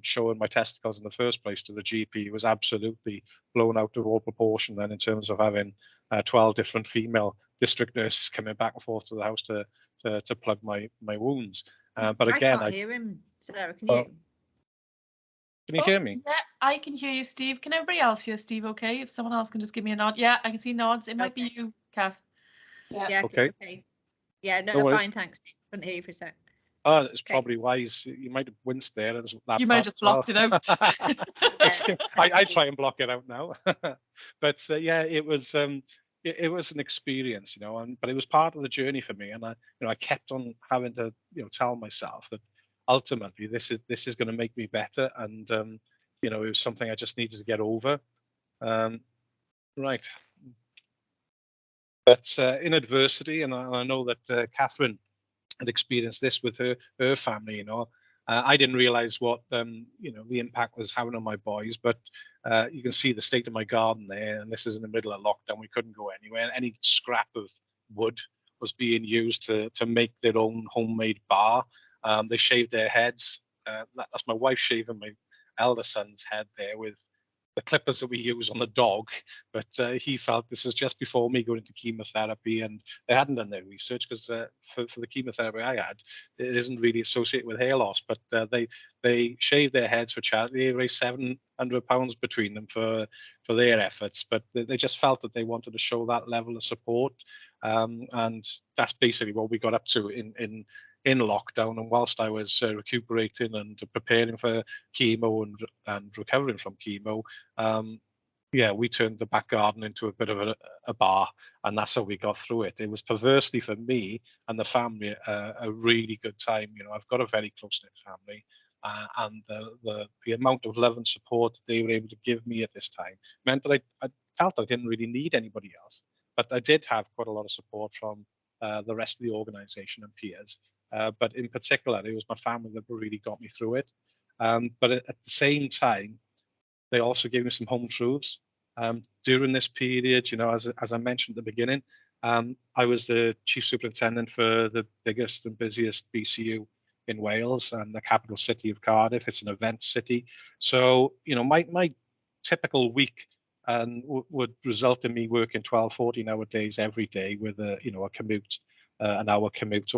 C: showing my testicles in the first place to the GP was absolutely blown out of all proportion then, in terms of having 12 different female district nurses coming back and forth to the house to plug my wounds. But again,
B: I can't hear him. Sarah, can you?
C: Can you hear me?
A: Yeah, I can hear you, Steve. Can everybody else hear Steve okay? If someone else can just give me a nod. Yeah, I can see nods. It might be you, Kath.
B: Yeah.
C: Okay.
B: Yeah, no, fine, thanks. Couldn't hear you for a sec.
C: Oh, it's probably wise. You might have winced there.
A: You might have just blocked it out.
C: I try and block it out now. But yeah, it was an experience, but it was part of the journey for me. And I kept on having to, tell myself that ultimately this is going to make me better. And it was something I just needed to get over. Right. But in adversity, and I know that Catherine had experienced this with her family. I didn't realize what the impact was having on my boys, but you can see the state of my garden there, and this is in the middle of lockdown. We couldn't go anywhere. Any scrap of wood was being used to make their own homemade bar. They shaved their heads. That's my wife shaving my elder son's head there with the clippers that we use on the dog, but he felt this is just before me going into chemotherapy, and they hadn't done their research because for the chemotherapy I had, it isn't really associated with hair loss, but they shaved their heads for charity. They raised £700 between them for their efforts, but they just felt that they wanted to show that level of support, and that's basically what we got up to in in lockdown, and whilst I was recuperating and preparing for chemo and recovering from chemo, yeah, we turned the back garden into a bit of a bar, and that's how we got through it. It was perversely for me and the family a really good time. You know, I've got a very close-knit family, and the amount of love and support they were able to give me at this time meant that I felt I didn't really need anybody else. But I did have quite a lot of support from the rest of the organisation and peers. But in particular, it was my family that really got me through it. But at the same time, they also gave me some home truths. During this period, you know, as I mentioned at the beginning, I was the chief superintendent for the biggest and busiest BCU in Wales and the capital city of Cardiff. It's an event city. So, you know, my typical week would result in me working 12, 14-hour days every day with a, you know, a commute, an hour commute,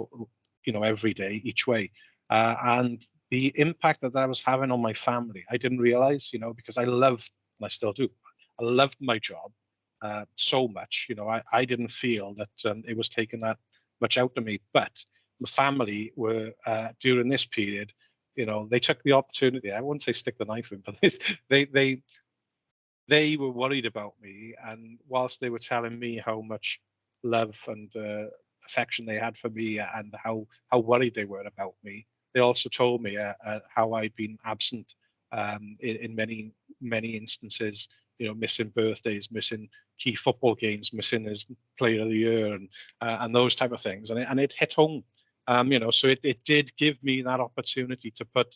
C: you know, every day each way. And the impact that that was having on my family, I didn't realize, you know, because I loved, and I still do, I loved my job so much. You know, I didn't feel that it was taking that much out of me. But the family were, during this period, you know, they took the opportunity, I wouldn't say stick the knife in, but they were worried about me. And whilst they were telling me how much love and affection they had for me and how worried they were about me, they also told me how I'd been absent in many instances, you know, missing birthdays, missing key football games, missing his player of the year, and those type of things. And it hit home, you know, so it did give me that opportunity to put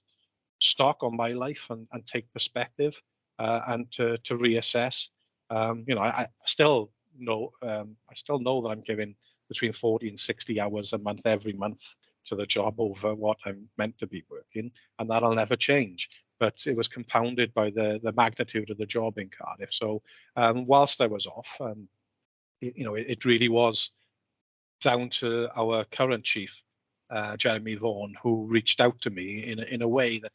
C: stock on my life and take perspective and to reassess. You know, I still know that I'm giving between 40 and 60 hours a month every month to the job over what I'm meant to be working, and that'll never change. But it was compounded by the magnitude of the job in Cardiff. So whilst I was off, you know, it really was down to our current chief, Jeremy Vaughan, who reached out to me in a way that,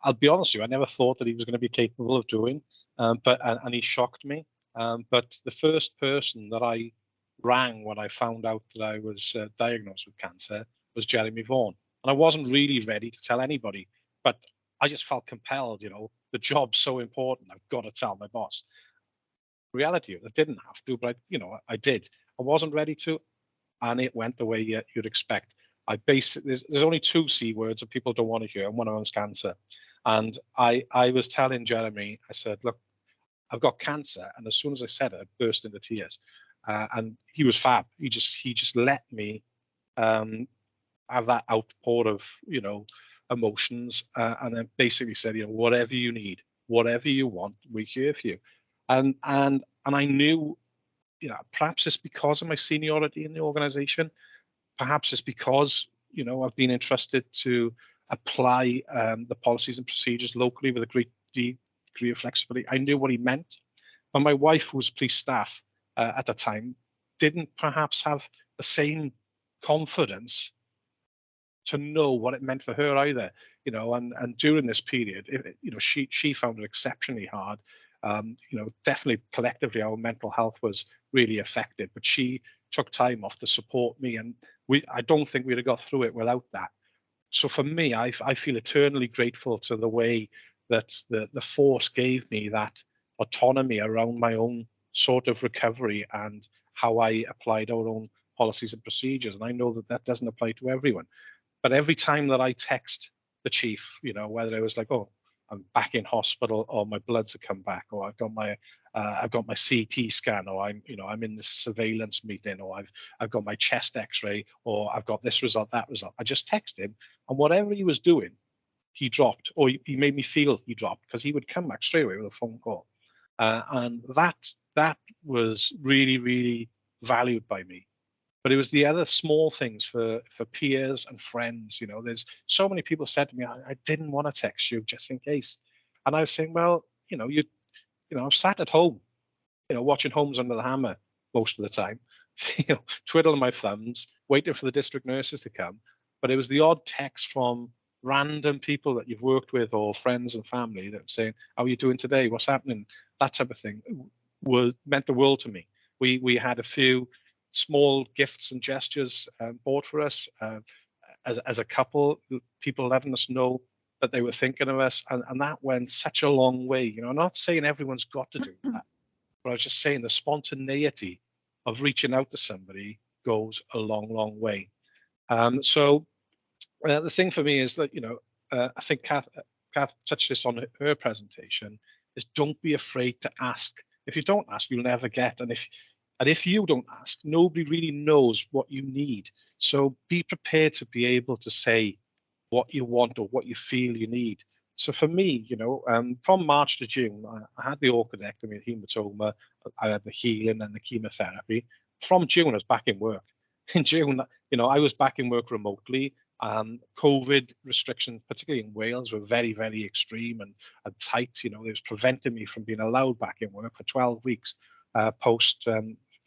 C: I'll be honest with you, I never thought that he was going to be capable of doing. But he shocked me. But the first person that I rang when I found out that I was diagnosed with cancer was Jeremy Vaughan. And I wasn't really ready to tell anybody, but I just felt compelled, you know, the job's so important, I've got to tell my boss. Reality, I didn't have to, but you know, I did. I wasn't ready to, and it went the way you'd expect. There's only two C words that people don't want to hear, and one of them's cancer. And I was telling Jeremy, I said, look, I've got cancer, and as soon as I said it, I burst into tears. And he was fab. He just let me have that outpour of, you know, emotions, and then basically said, you know, whatever you need, whatever you want, we're here for you. And I knew, you know, perhaps it's because of my seniority in the organization, perhaps it's because, you know, I've been entrusted to apply the policies and procedures locally with a great degree of flexibility. I knew what he meant, but my wife, who was police staff at the time, didn't perhaps have the same confidence to know what it meant for her either, you know. And during this period, you know, she found it exceptionally hard. You know, definitely collectively our mental health was really affected, but she took time off to support me, and I don't think we'd have got through it without that. So for me, I feel eternally grateful to the way that the force gave me that autonomy around my own sort of recovery and how I applied our own policies and procedures. And I know that that doesn't apply to everyone. But every time that I text the chief, you know, whether it was like, oh, I'm back in hospital, or my bloods have come back, or I've got my CT scan, or I'm in this surveillance meeting, or I've got my chest X-ray, or I've got this result, that result. I just text him, and whatever he was doing, he dropped, or he made me feel he dropped, because he would come back straight away with a phone call, and that was really, really valued by me. But it was the other small things for peers and friends. You know, there's so many people said to me, I didn't want to text you just in case. And I was saying, well, you know, I've sat at home, you know, watching Homes Under the Hammer most of the time, you know, twiddling my thumbs, waiting for the district nurses to come. But it was the odd text from random people that you've worked with, or friends and family, that saying, how are you doing today? What's happening? That type of thing meant the world to me. We had a few small gifts and gestures bought for us. as a couple, people letting us know that they were thinking of us, and that went such a long way. You know, I'm not saying everyone's got to do that, but I was just saying the spontaneity of reaching out to somebody goes a long, long way. So the thing for me is that, you know, I think Kath touched this on her presentation, is don't be afraid to ask. If you don't ask, you'll never get. And if you don't ask, nobody really knows what you need. So be prepared to be able to say what you want or what you feel you need. So for me, you know, from March to June, I had the orchidectomy, hematoma, I had the healing and the chemotherapy. From June, I was back in work. In June, you know, I was back in work remotely. COVID restrictions, particularly in Wales, were very, very extreme and tight. You know, it was preventing me from being allowed back in work for 12 weeks post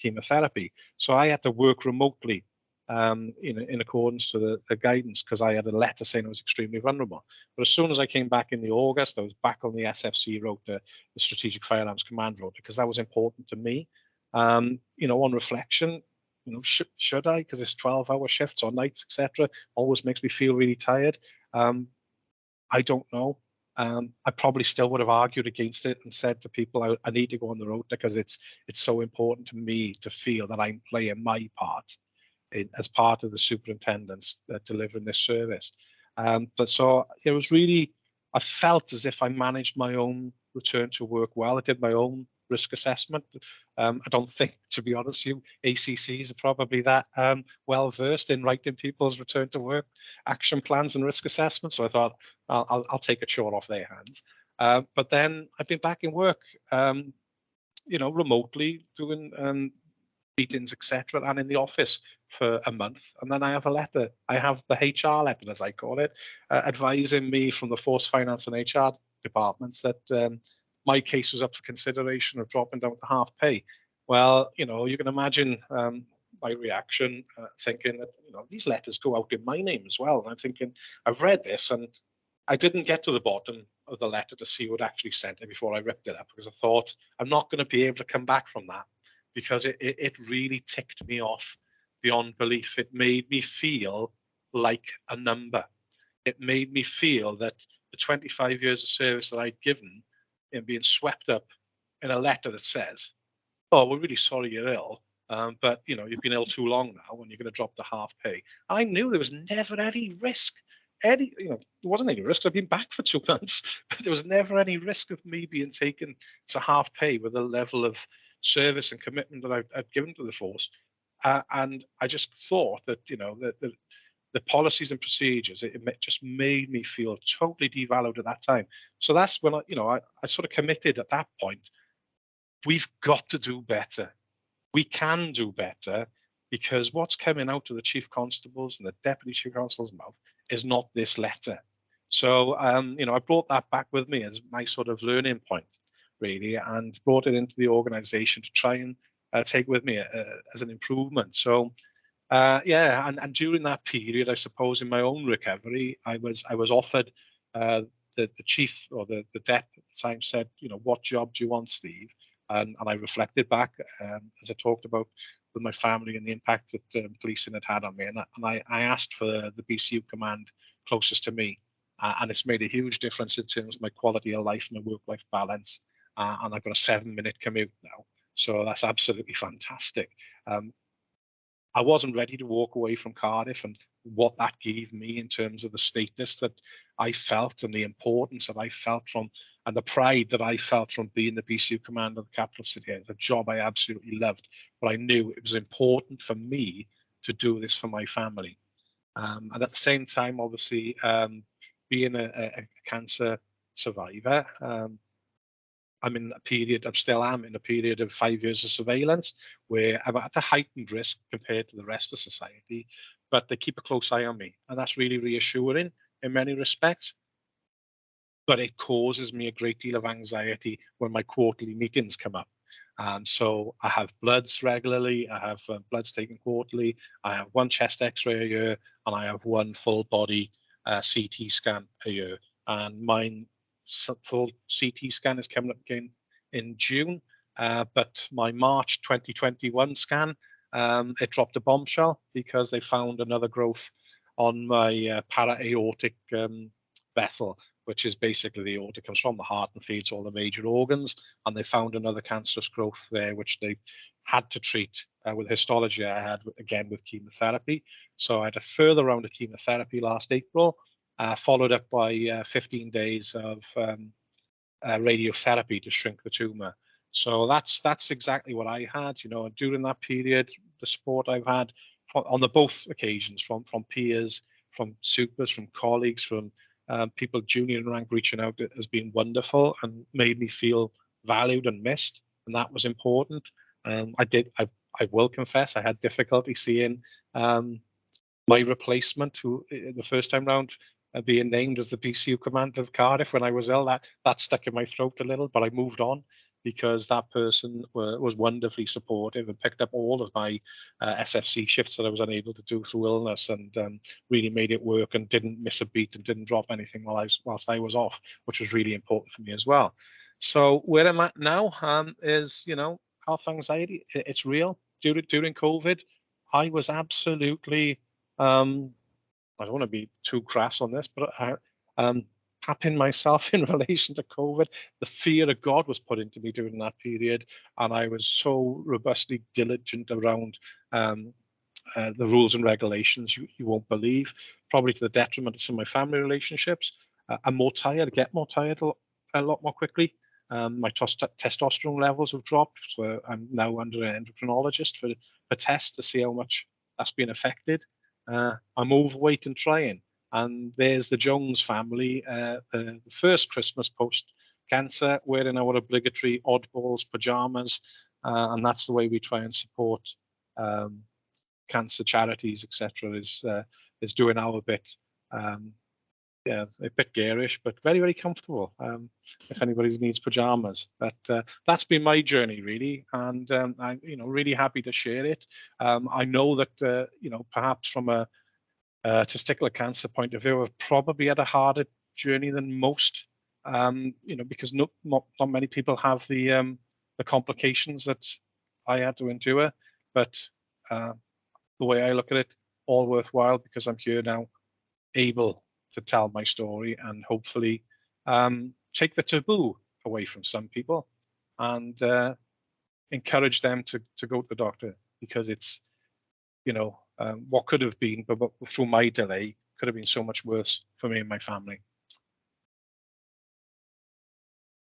C: chemotherapy. So I had to work remotely in accordance to the guidance, because I had a letter saying I was extremely vulnerable. But as soon as I came back in the August, I was back on the SFC rota, the Strategic Firearms Command rota, because that was important to me. You know, on reflection, you know, should I? Because it's 12-hour shifts or nights, etc. Always makes me feel really tired. I don't know. I probably still would have argued against it and said to people, I need to go on the road because it's so important to me to feel that I'm playing my part as part of the superintendents delivering this service. But so it was really, I felt as if I managed my own return to work well. I did my own risk assessment. I don't think, to be honest, you ACCs are probably that well versed in writing people's return to work action plans and risk assessments. So I thought I'll take a chore off their hands. But then I've been back in work, you know, remotely doing meetings, etc., and in the office for a month. And then I have a letter. I have the HR letter, as I call it, advising me from the Force Finance and HR departments that my case was up for consideration of dropping down to half pay. Well, you know, you can imagine my reaction, thinking that, you know, these letters go out in my name as well. And I'm thinking, I've read this, and I didn't get to the bottom of the letter to see who had actually sent it before I ripped it up, because I thought I'm not going to be able to come back from that, because it really ticked me off beyond belief. It made me feel like a number. It made me feel that the 25 years of service that I'd given in being swept up in a letter that says, oh, we're really sorry you're ill, but you know, you've been ill too long now and you're going to drop to half pay. I knew there was never any risk. You know, there wasn't any risk. I've been back for 2 months, but there was never any risk of me being taken to half pay with the level of service and commitment that I've given to the force. And I just thought that, you know, the policies and procedures, it just made me feel totally devalued at that time. So that's when I sort of committed at that point. We've got to do better. We can do better, because what's coming out of the chief constables and the deputy chief constable's mouth is not this letter. So, you know, I brought that back with me as my sort of learning point, really, and brought it into the organization to try and take with me as an improvement. So, yeah, and during that period, I suppose in my own recovery, I was offered the chief or the dep at the time said, you know, what job do you want, Steve? And I reflected back, as I talked about with my family and the impact that policing had on me, and I asked for the BCU command closest to me, and it's made a huge difference in terms of my quality of life, my work-life balance, and I've got a 7-minute commute now, so that's absolutely fantastic. I wasn't ready to walk away from Cardiff and what that gave me in terms of the status that I felt and the importance that I felt from, and the pride that I felt from being the BCU commander of the capital city. It's a job I absolutely loved, but I knew it was important for me to do this for my family. And at the same time, obviously, being a cancer survivor, I'm in a period, I still am in a period of 5 years of surveillance where I'm at a heightened risk compared to the rest of society, but they keep a close eye on me. And that's really reassuring in many respects. But it causes me a great deal of anxiety when my quarterly meetings come up. So I have bloods regularly, I have bloods taken quarterly, I have one chest x-ray a year, and I have one full body CT scan a year. And mine full CT scan is coming up again in June, but my March 2021 scan, it dropped a bombshell because they found another growth on my para-aortic vessel, which is basically the aorta comes from the heart and feeds all the major organs. And they found another cancerous growth there, which they had to treat with histology I had, again, with chemotherapy. So I had a further round of chemotherapy last April, followed up by 15 days of radiotherapy to shrink the tumor. So that's exactly what I had, you know, and during that period, the support I've had on the both occasions from peers, from supers, from colleagues, from people junior in rank reaching out has been wonderful and made me feel valued and missed, and that was important. I will confess I had difficulty seeing my replacement, who the first time round being named as the BCU commander of Cardiff when I was ill. That stuck in my throat a little, but I moved on because that person was wonderfully supportive and picked up all of my SFC shifts that I was unable to do through illness, and really made it work and didn't miss a beat and didn't drop anything whilst I was off, which was really important for me as well. So where I'm at now is, you know, health anxiety. It's real. During COVID, I was absolutely I don't want to be too crass on this, but tapping myself in relation to COVID. The fear of God was put into me during that period, and I was so robustly diligent around the rules and regulations you won't believe, probably to the detriment of some of my family relationships. I'm more tired, get more tired a lot more quickly. My testosterone levels have dropped, so I'm now under an endocrinologist for tests to see how much that's been affected. I'm overweight and trying, and there's the Jones family, the first Christmas post cancer, wearing our obligatory oddballs pajamas, and that's the way we try and support cancer charities, etc. Is doing our bit. Yeah, a bit garish, but very, very comfortable. If anybody needs pajamas, but that's been my journey really, and I'm, you know, really happy to share it. I know that you know, perhaps from a testicular cancer point of view, I've probably had a harder journey than most. You know, because not many people have the complications that I had to endure. But the way I look at it, all worthwhile, because I'm here now, able to tell my story and hopefully take the taboo away from some people and encourage them to go to the doctor, because it's, you know, what could have been, but through my delay, could have been so much worse for me and my family.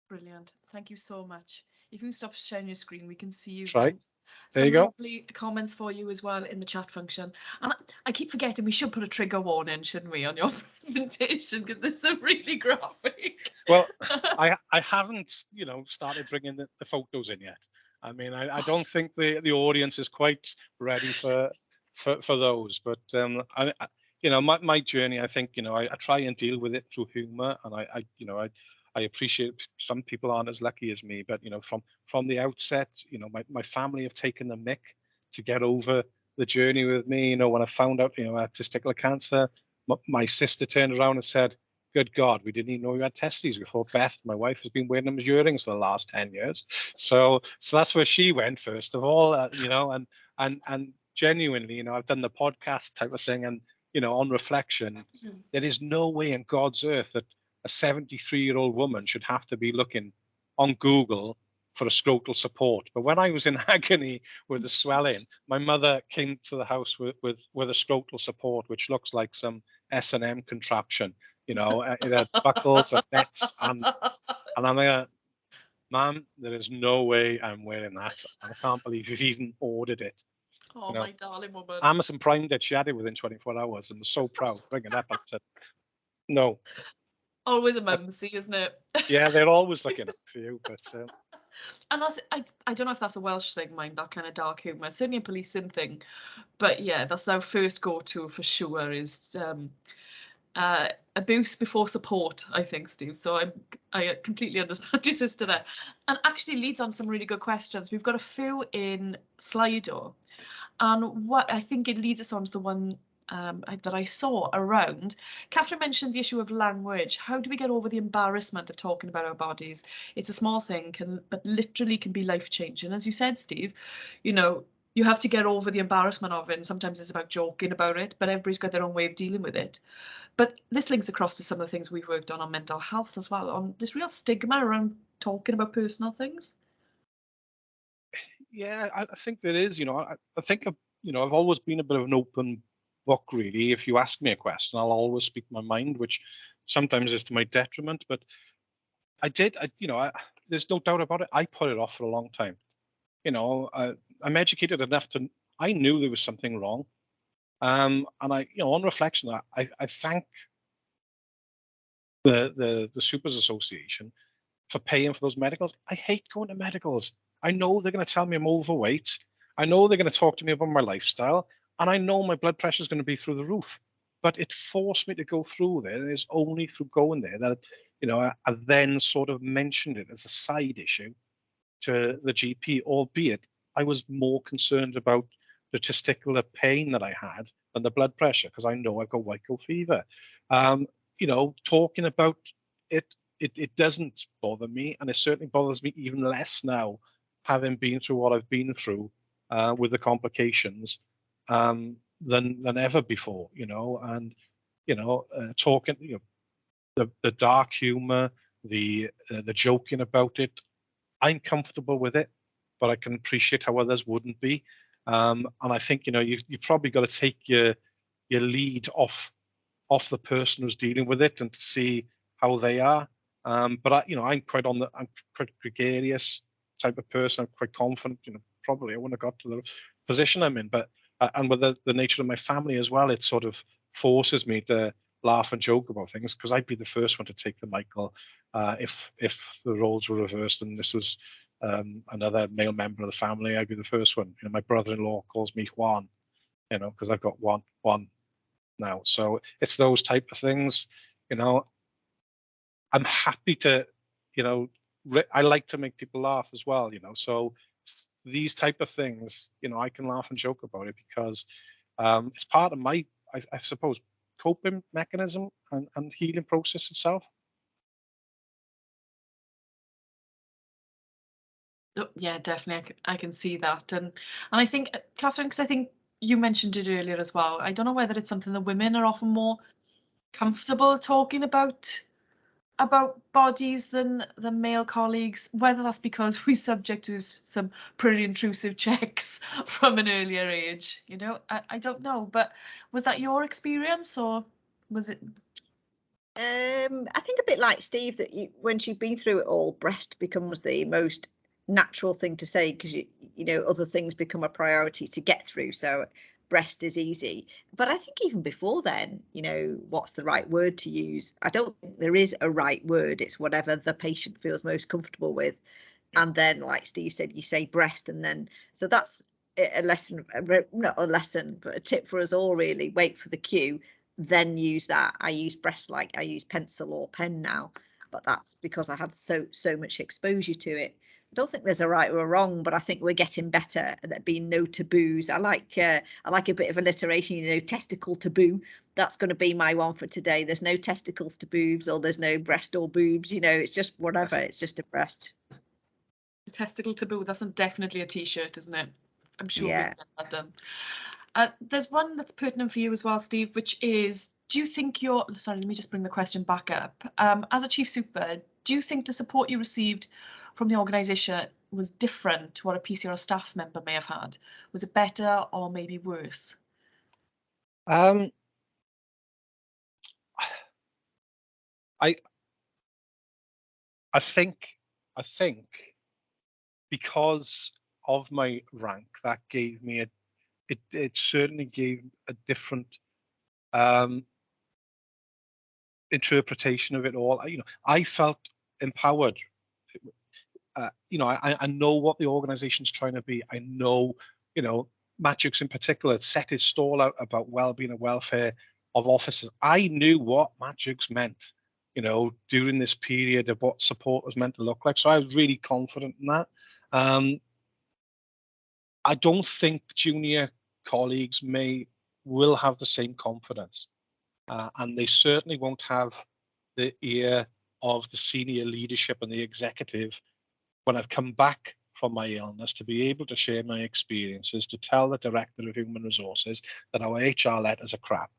A: Brilliant. Thank you so much. If you stop sharing your screen, we can see you.
C: Right. There
A: Some
C: you go.
A: lovely comments for you as well in the chat function. And I keep forgetting we should put a trigger warning, shouldn't we, on your presentation, because this is really graphic.
C: Well, I haven't, you know, started bringing the photos in yet. I mean, I don't think the audience is quite ready for those. But you know, my journey, I think, you know, I try and deal with it through humor, and you know, I appreciate some people aren't as lucky as me, but you know, from the outset, you know, my family have taken the mick to get over the journey with me. You know, when I found out, you know, I had testicular cancer, my sister turned around and said, "Good God, we didn't even know you had testes before." Beth, my wife, has been wearing them as earrings for the last 10 years. So that's where she went first of all, you know, and genuinely, you know, I've done the podcast type of thing, and you know, on reflection, there is no way in God's earth that a 73-year-old woman should have to be looking on Google for a scrotal support. But when I was in agony with the swelling, my mother came to the house with a scrotal support, which looks like some S&M contraption, you know, it had buckles and nets, and I'm like, "Ma'am, there is no way I'm wearing that. And I can't believe you've even ordered it."
A: Oh,
C: you know,
A: my darling woman.
C: Amazon Prime did. She had it within 24 hours and was so proud. Bringing it up, I said, "No."
A: Always a mumsy, isn't it?
C: Yeah, they're always looking out for you, but
A: And that's, I don't know if that's a Welsh thing, mind, that kind of dark humour. Certainly a policing thing. But yeah, that's our first go-to for sure, is abuse before support, I think, Steve. So I completely understand your sister there. And actually leads on some really good questions. We've got a few in Slido. And what I think it leads us on to the one that I saw around. Catherine mentioned the issue of language. How do we get over the embarrassment of talking about our bodies? It's a small thing, but literally can be life-changing. As you said, Steve, you know, you have to get over the embarrassment of it, and sometimes it's about joking about it, but everybody's got their own way of dealing with it. But this links across to some of the things we've worked on mental health as well, on this real stigma around talking about personal things.
C: Yeah, I think there is. I think I've always been a bit of an open book, really. If you ask me a question, I'll always speak my mind, which sometimes is to my detriment. But there's no doubt about it. I put it off for a long time. I'm educated enough I knew there was something wrong. And on reflection, I thank the Supers Association for paying for those medicals. I hate going to medicals. I know they're going to tell me I'm overweight. I know they're going to talk to me about my lifestyle, and I know my blood pressure is going to be through the roof. But it forced me to go through there, and it's only through going there that I then sort of mentioned it as a side issue to the GP, albeit I was more concerned about the testicular pain that I had than the blood pressure, because I know I've got white coat fever. Talking about it doesn't bother me, and it certainly bothers me even less now, having been through what I've been through with the complications, than ever before. And talking, the dark humor, the joking about it. I'm comfortable with it, but I can appreciate how others wouldn't be. And I think you've probably got to take your lead off the person who's dealing with it and to see how they are. But I'm quite gregarious type of person. I'm quite confident. Probably I wouldn't have got to the position I'm in. But and with the nature of my family as well, it sort of forces me to laugh and joke about things, because I'd be the first one to take the Michael if the roles were reversed and this was another male member of the family. I'd be the first one. My brother-in-law calls me Juan, because I've got one now. So it's those type of things. I'm happy to, I like to make people laugh as well. So these type of things, I can laugh and joke about it, because it's part of my, I suppose, coping mechanism and healing process itself.
A: Oh, yeah, definitely. I can see that. And I think, Catherine, because I think you mentioned it earlier as well. I don't know whether it's something that women are often more comfortable talking about bodies than male colleagues, whether that's because we're subject to some pretty intrusive checks from an earlier age. I don't know. But was that your experience, or was it?
B: I think a bit like Steve, that once you've been through it all, breast becomes the most natural thing to say, because other things become a priority to get through. So breast is easy. But I think even before then, what's the right word to use? I don't think there is a right word. It's whatever the patient feels most comfortable with. And then, like Steve said, you say breast, and then so that's a lesson, not a lesson, but a tip for us all, really. Wait for the cue, then use that. I use breast like I use pencil or pen now, but that's because I had so much exposure to it. I don't think there's a right or a wrong, but I think we're getting better at there being no taboos. I like a bit of alliteration, testicle taboo. That's going to be my one for today. There's no testicles to boobs, or there's no breast or boobs. It's just whatever. It's just a breast.
A: Testicle taboo. That's definitely a T-shirt, isn't it? I'm sure we
B: Yeah.
A: can get that done. There's one that's pertinent for you as well, Steve, which is, do you think sorry, let me just bring the question back up. As a chief super, do you think the support you received from the organisation was different to what a PCR staff member may have had? Was it better or maybe worse?
C: I think because of my rank, that gave me it certainly gave a different interpretation of it all. I felt empowered. I know what the organization's trying to be. I know, Matt Jukes in particular set his stall out about well-being and welfare of officers. I knew what Matt Jukes meant, during this period of what support was meant to look like. So I was really confident in that. I don't think junior colleagues will have the same confidence, and they certainly won't have the ear of the senior leadership and the executive when I've come back from my illness to be able to share my experiences, to tell the Director of Human Resources that our HR letters are crap.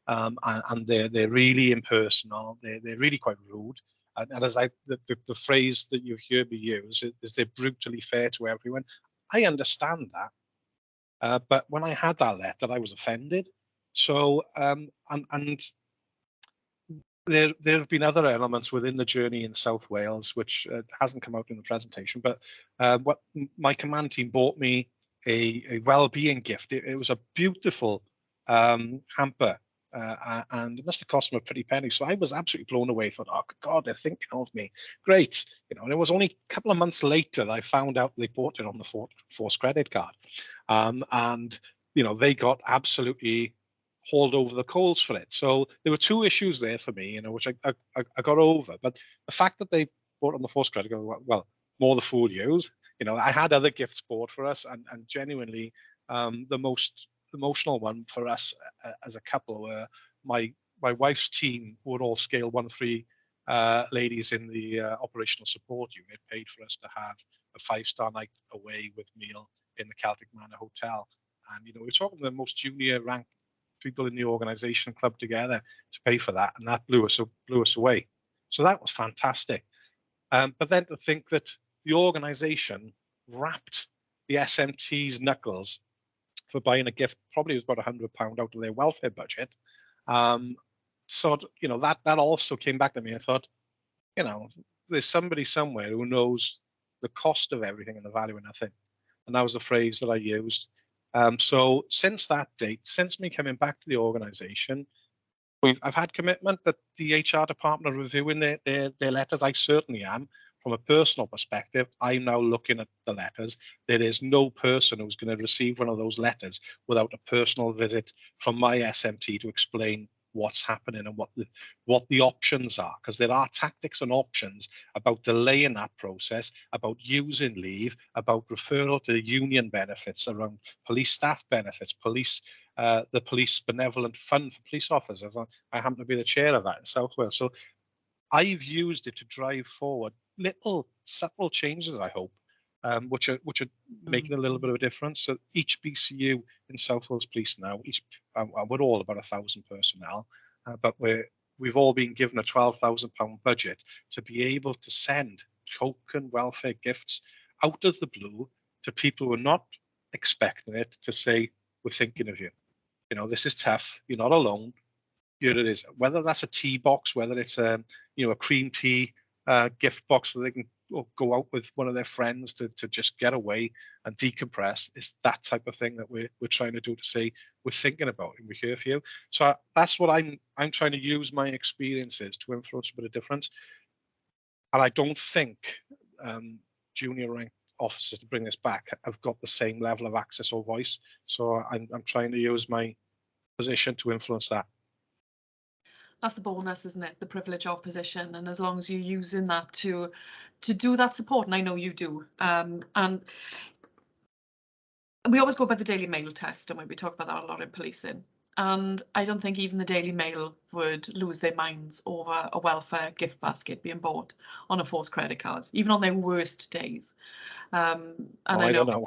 C: And they're really impersonal. They're really quite rude. And as the phrase that you hear me use is they're brutally fair to everyone. I understand that, but when I had that letter, I was offended. So and there have been other elements within the journey in South Wales which hasn't come out in the presentation. But what my command team bought me a well-being gift. It was a beautiful hamper. And it must have cost them a pretty penny. So I was absolutely blown away. Thought, oh God, they're thinking of me. Great. And it was only a couple of months later that I found out they bought it on the Force credit card. And they got absolutely hauled over the coals for it. So there were two issues there for me, which I got over. But the fact that they bought on the Force credit card, well, more the fool yous. I had other gifts bought for us, and genuinely the most emotional one for us as a couple were my wife's team, who were all scale 1-3 ladies in the operational support unit, paid for us to have a 5-star night away with meal in the Celtic Manor Hotel. And we're talking the most junior ranked people in the organization clubbed together to pay for that, and that blew us away. So that was fantastic. But then to think that the organization wrapped the SMT's knuckles for buying a gift, probably was about £100 out of their welfare budget. So that also came back to me. I thought, there's somebody somewhere who knows the cost of everything and the value of nothing. And that was the phrase that I used. So since that date, since me coming back to the organization, I've had commitment that the HR department are reviewing their letters. I certainly am. From a personal perspective, I'm now looking at the letters. There is no person who's going to receive one of those letters without a personal visit from my SMT to explain what's happening and what the options are, because there are tactics and options about delaying that process, about using leave, about referral to union benefits, around police staff benefits, the police benevolent fund for police officers. I happen to be the chair of that in South Wales. So I've used it to drive forward little subtle changes, I hope, which are making a little bit of a difference. So each BCU in South Wales Police now, we're all about 1,000 personnel, but we've all been given a £12,000 budget to be able to send token welfare gifts out of the blue to people who are not expecting it, to say, we're thinking of you. This is tough. You're not alone. Here it is. Whether that's a tea box, whether it's a cream tea gift box so they can go out with one of their friends to just get away and decompress, it's that type of thing that we're trying to do, to say we're thinking about it and we're here for you. So that's what I'm trying to use my experiences to influence a bit of difference. And I don't think junior rank officers, to bring this back, have got the same level of access or voice. So I'm trying to use my position to influence that.
A: That's the bonus, isn't it? The privilege of position. And as long as you're using that to do that support, and I know you do. And we always go by the Daily Mail test, and we talk about that a lot in policing. And I don't think even the Daily Mail would lose their minds over a welfare gift basket being bought on a Force credit card, even on their worst days. And I don't know.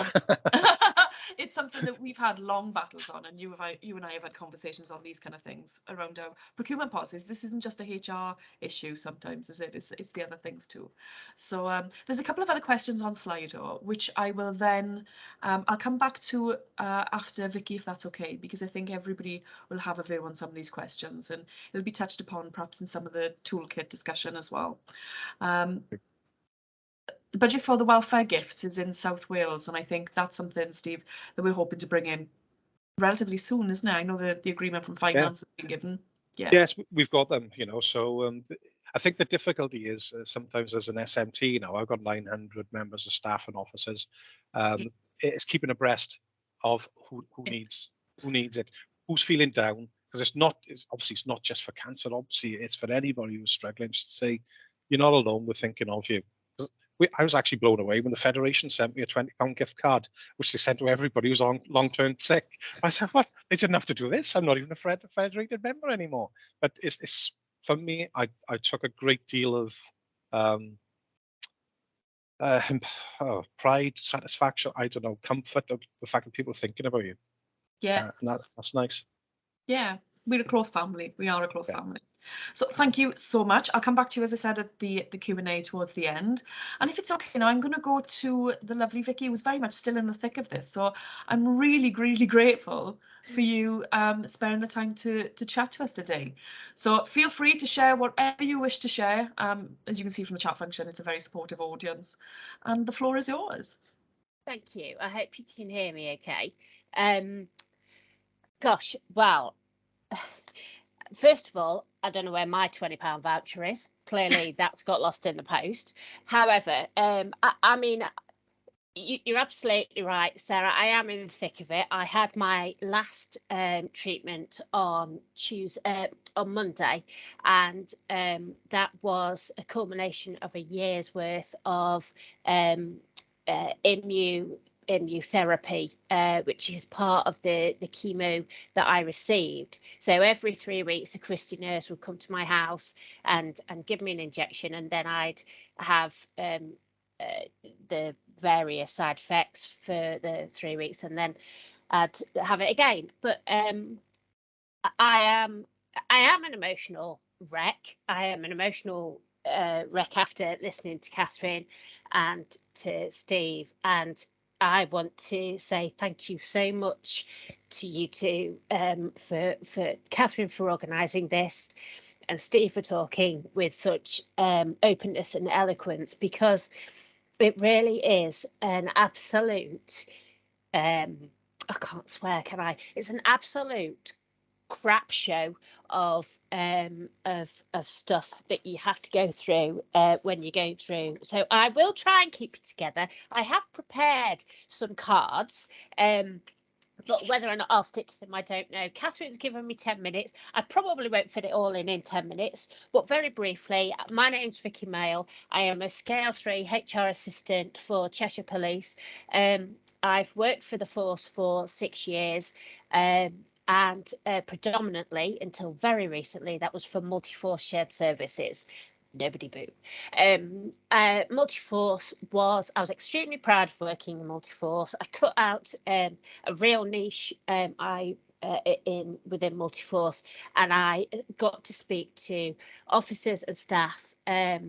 A: It's something that we've had long battles on, and you and I have had conversations on these kind of things around our procurement policies. This isn't just a HR issue sometimes, is it? It's the other things too. So there's a couple of other questions on Slido, which I will then, I'll come back to after Vicky, if that's okay, because I think everybody will have a view on some of these questions, and it'll be touched upon perhaps in some of the toolkit discussion as well. The budget for the welfare gifts is in South Wales, and I think that's something, Steve, that we're hoping to bring in relatively soon, isn't it? I know that the agreement from finance has been given. Yeah. Yes,
C: we've got them, so I think the difficulty is sometimes as an SMT now, I've got 900 members of staff and officers. It's keeping abreast of who needs it, who's feeling down, because obviously it's not just for cancer, obviously it's for anybody who's struggling, just to say, you're not alone, we're thinking of you. I was actually blown away when the Federation sent me a £20 gift card, which they sent to everybody who's on long-term sick. I said, what? They didn't have to do this. I'm not even a federated member anymore. But it's for me, I took a great deal of pride, satisfaction, I don't know, comfort of the fact that people are thinking about you.
A: Yeah,
C: And that's nice.
A: yeah. We're a close family. We are a close
C: Yeah.
A: family. So thank you so much. I'll come back to you, as I said, at the Q&A towards the end. And if it's okay now, I'm going to go to the lovely Vicky, who's very much still in the thick of this. So I'm really, really grateful for you sparing the time to chat to us today. So feel free to share whatever you wish to share. As you can see from the chat function, it's a very supportive audience. And the floor is yours.
D: Thank you. I hope you can hear me okay. Gosh, well, first of all, I don't know where my £20 voucher is. Clearly, that's got lost in the post. However, I mean, you're absolutely right, Sarah. I am in the thick of it. I had my last treatment on Monday, and that was a culmination of a year's worth of immunotherapy, which is part of the chemo that I received. So every 3 weeks, a Christian nurse would come to my house and give me an injection, and then I'd have the various side effects for the 3 weeks, and then I'd have it again. But I am an emotional wreck. I am an emotional wreck after listening to Catherine and to Steve, and I want to say thank you so much to you two for Catherine for organising this, and Steve for talking with such openness and eloquence, because it really is an absolute I can't swear, can I? It's an absolute crap show of stuff that you have to go through when you're going through. So I will try and keep it together. I have prepared some cards, but whether or not I'll stick to them, I don't know. Catherine's given me 10 minutes. I probably won't fit it all in 10 minutes, but very briefly, my name's Vicky Mail. I am a Scale 3 HR assistant for Cheshire Police. I've worked for the force for 6 years, and predominantly, until very recently, that was for multi-force shared services. Nobody boo. Multiforce I was extremely proud of working in Multiforce. I cut out a real niche within Multiforce, and I got to speak to officers and staff a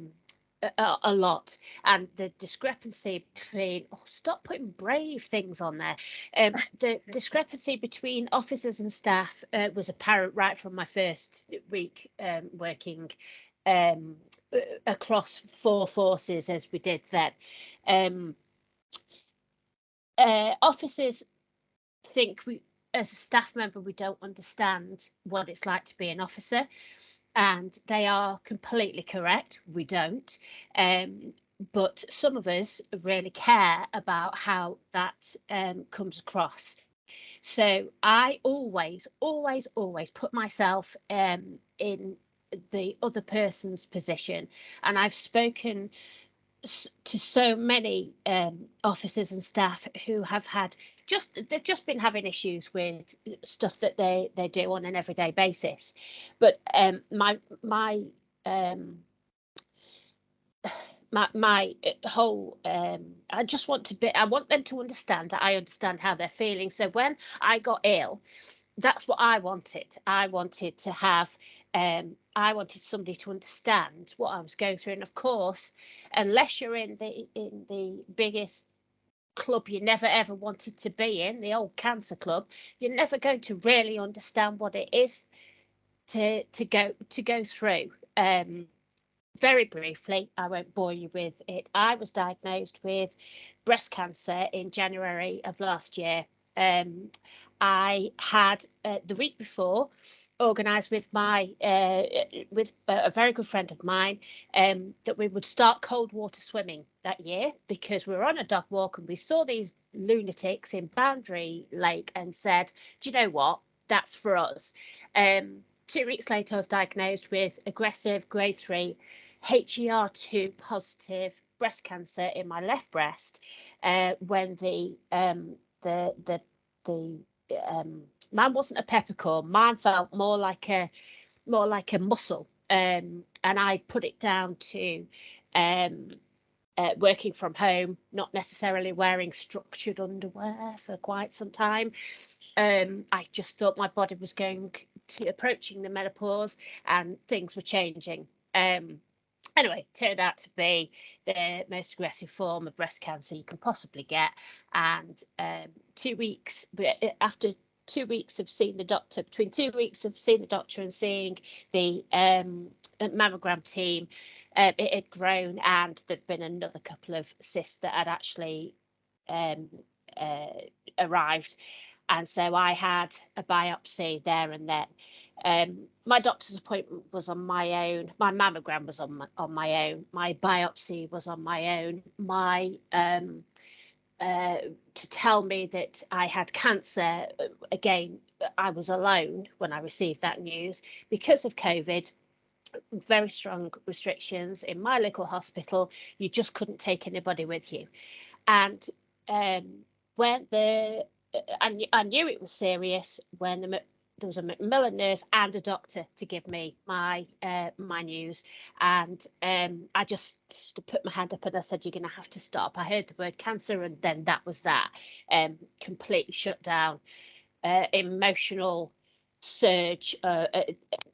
D: lot, and the discrepancy between stop putting brave things on there. The discrepancy between officers and staff was apparent right from my first week working across 4 forces, as we did then. Officers think as a staff member, we don't understand what it's like to be an officer, and they are completely correct. We don't. But some of us really care about how that comes across. So I always put myself in the other person's position, and I've spoken to so many officers and staff who have had they've just been having issues with stuff that they do on an everyday basis. But my whole I just want I want them to understand that I understand how they're feeling. So when I got ill, that's what I wanted. I wanted to have I wanted somebody to understand what I was going through. And of course, unless you're in the biggest club you never ever wanted to be in, the old cancer club, you're never going to really understand what it is to go through. Very briefly, I won't bore you with it. I was diagnosed with breast cancer in January of last year. I had the week before organised with a very good friend of mine that we would start cold water swimming that year, because we were on a dog walk and we saw these lunatics in Boundary Lake and said, do you know what, that's for us. 2 weeks later, I was diagnosed with aggressive grade 3 HER2 positive breast cancer in my left breast, when the mine wasn't a peppercorn. Mine felt more like a muscle, and I put it down to working from home, not necessarily wearing structured underwear for quite some time. I just thought my body was approaching the menopause and things were changing. Anyway, turned out to be the most aggressive form of breast cancer you can possibly get. And 2 weeks, after 2 weeks of seeing the doctor, between 2 weeks of seeing the doctor and seeing the mammogram team, it had grown, and there'd been another couple of cysts that had actually arrived. And so I had a biopsy there and then. My doctor's appointment was on my own. My mammogram was on my own. My biopsy was on my own. To tell me that I had cancer, again, I was alone when I received that news because of COVID. Very strong restrictions in my local hospital. You just couldn't take anybody with you. And when I knew it was serious when there was a Macmillan nurse and a doctor to give me my news, and I just put my hand up and I said, "You're going to have to stop." I heard the word cancer, and then that was that. Completely shut down. Emotional surge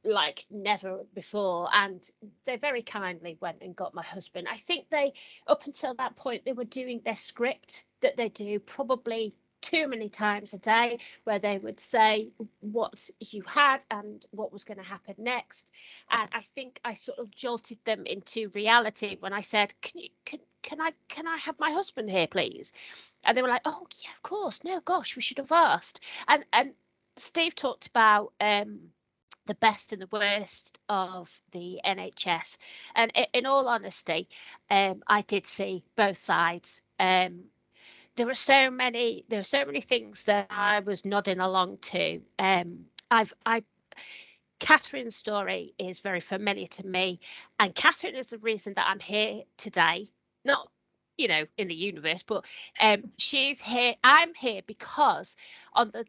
D: like never before, and they very kindly went and got my husband. I think they, up until that point, they were doing their script that they do probably too many times a day, where they would say what you had and what was going to happen next. And I think I sort of jolted them into reality when I said, can I have my husband here, please? And they were like, "Oh yeah, of course. No, gosh, we should have asked." And Steve talked about the best and the worst of the NHS, and in all honesty, I did see both sides. There are so many things that I was nodding along to. Catherine's story is very familiar to me, and Catherine is the reason that I'm here today. Not, in the universe, but she's here. I'm here because on the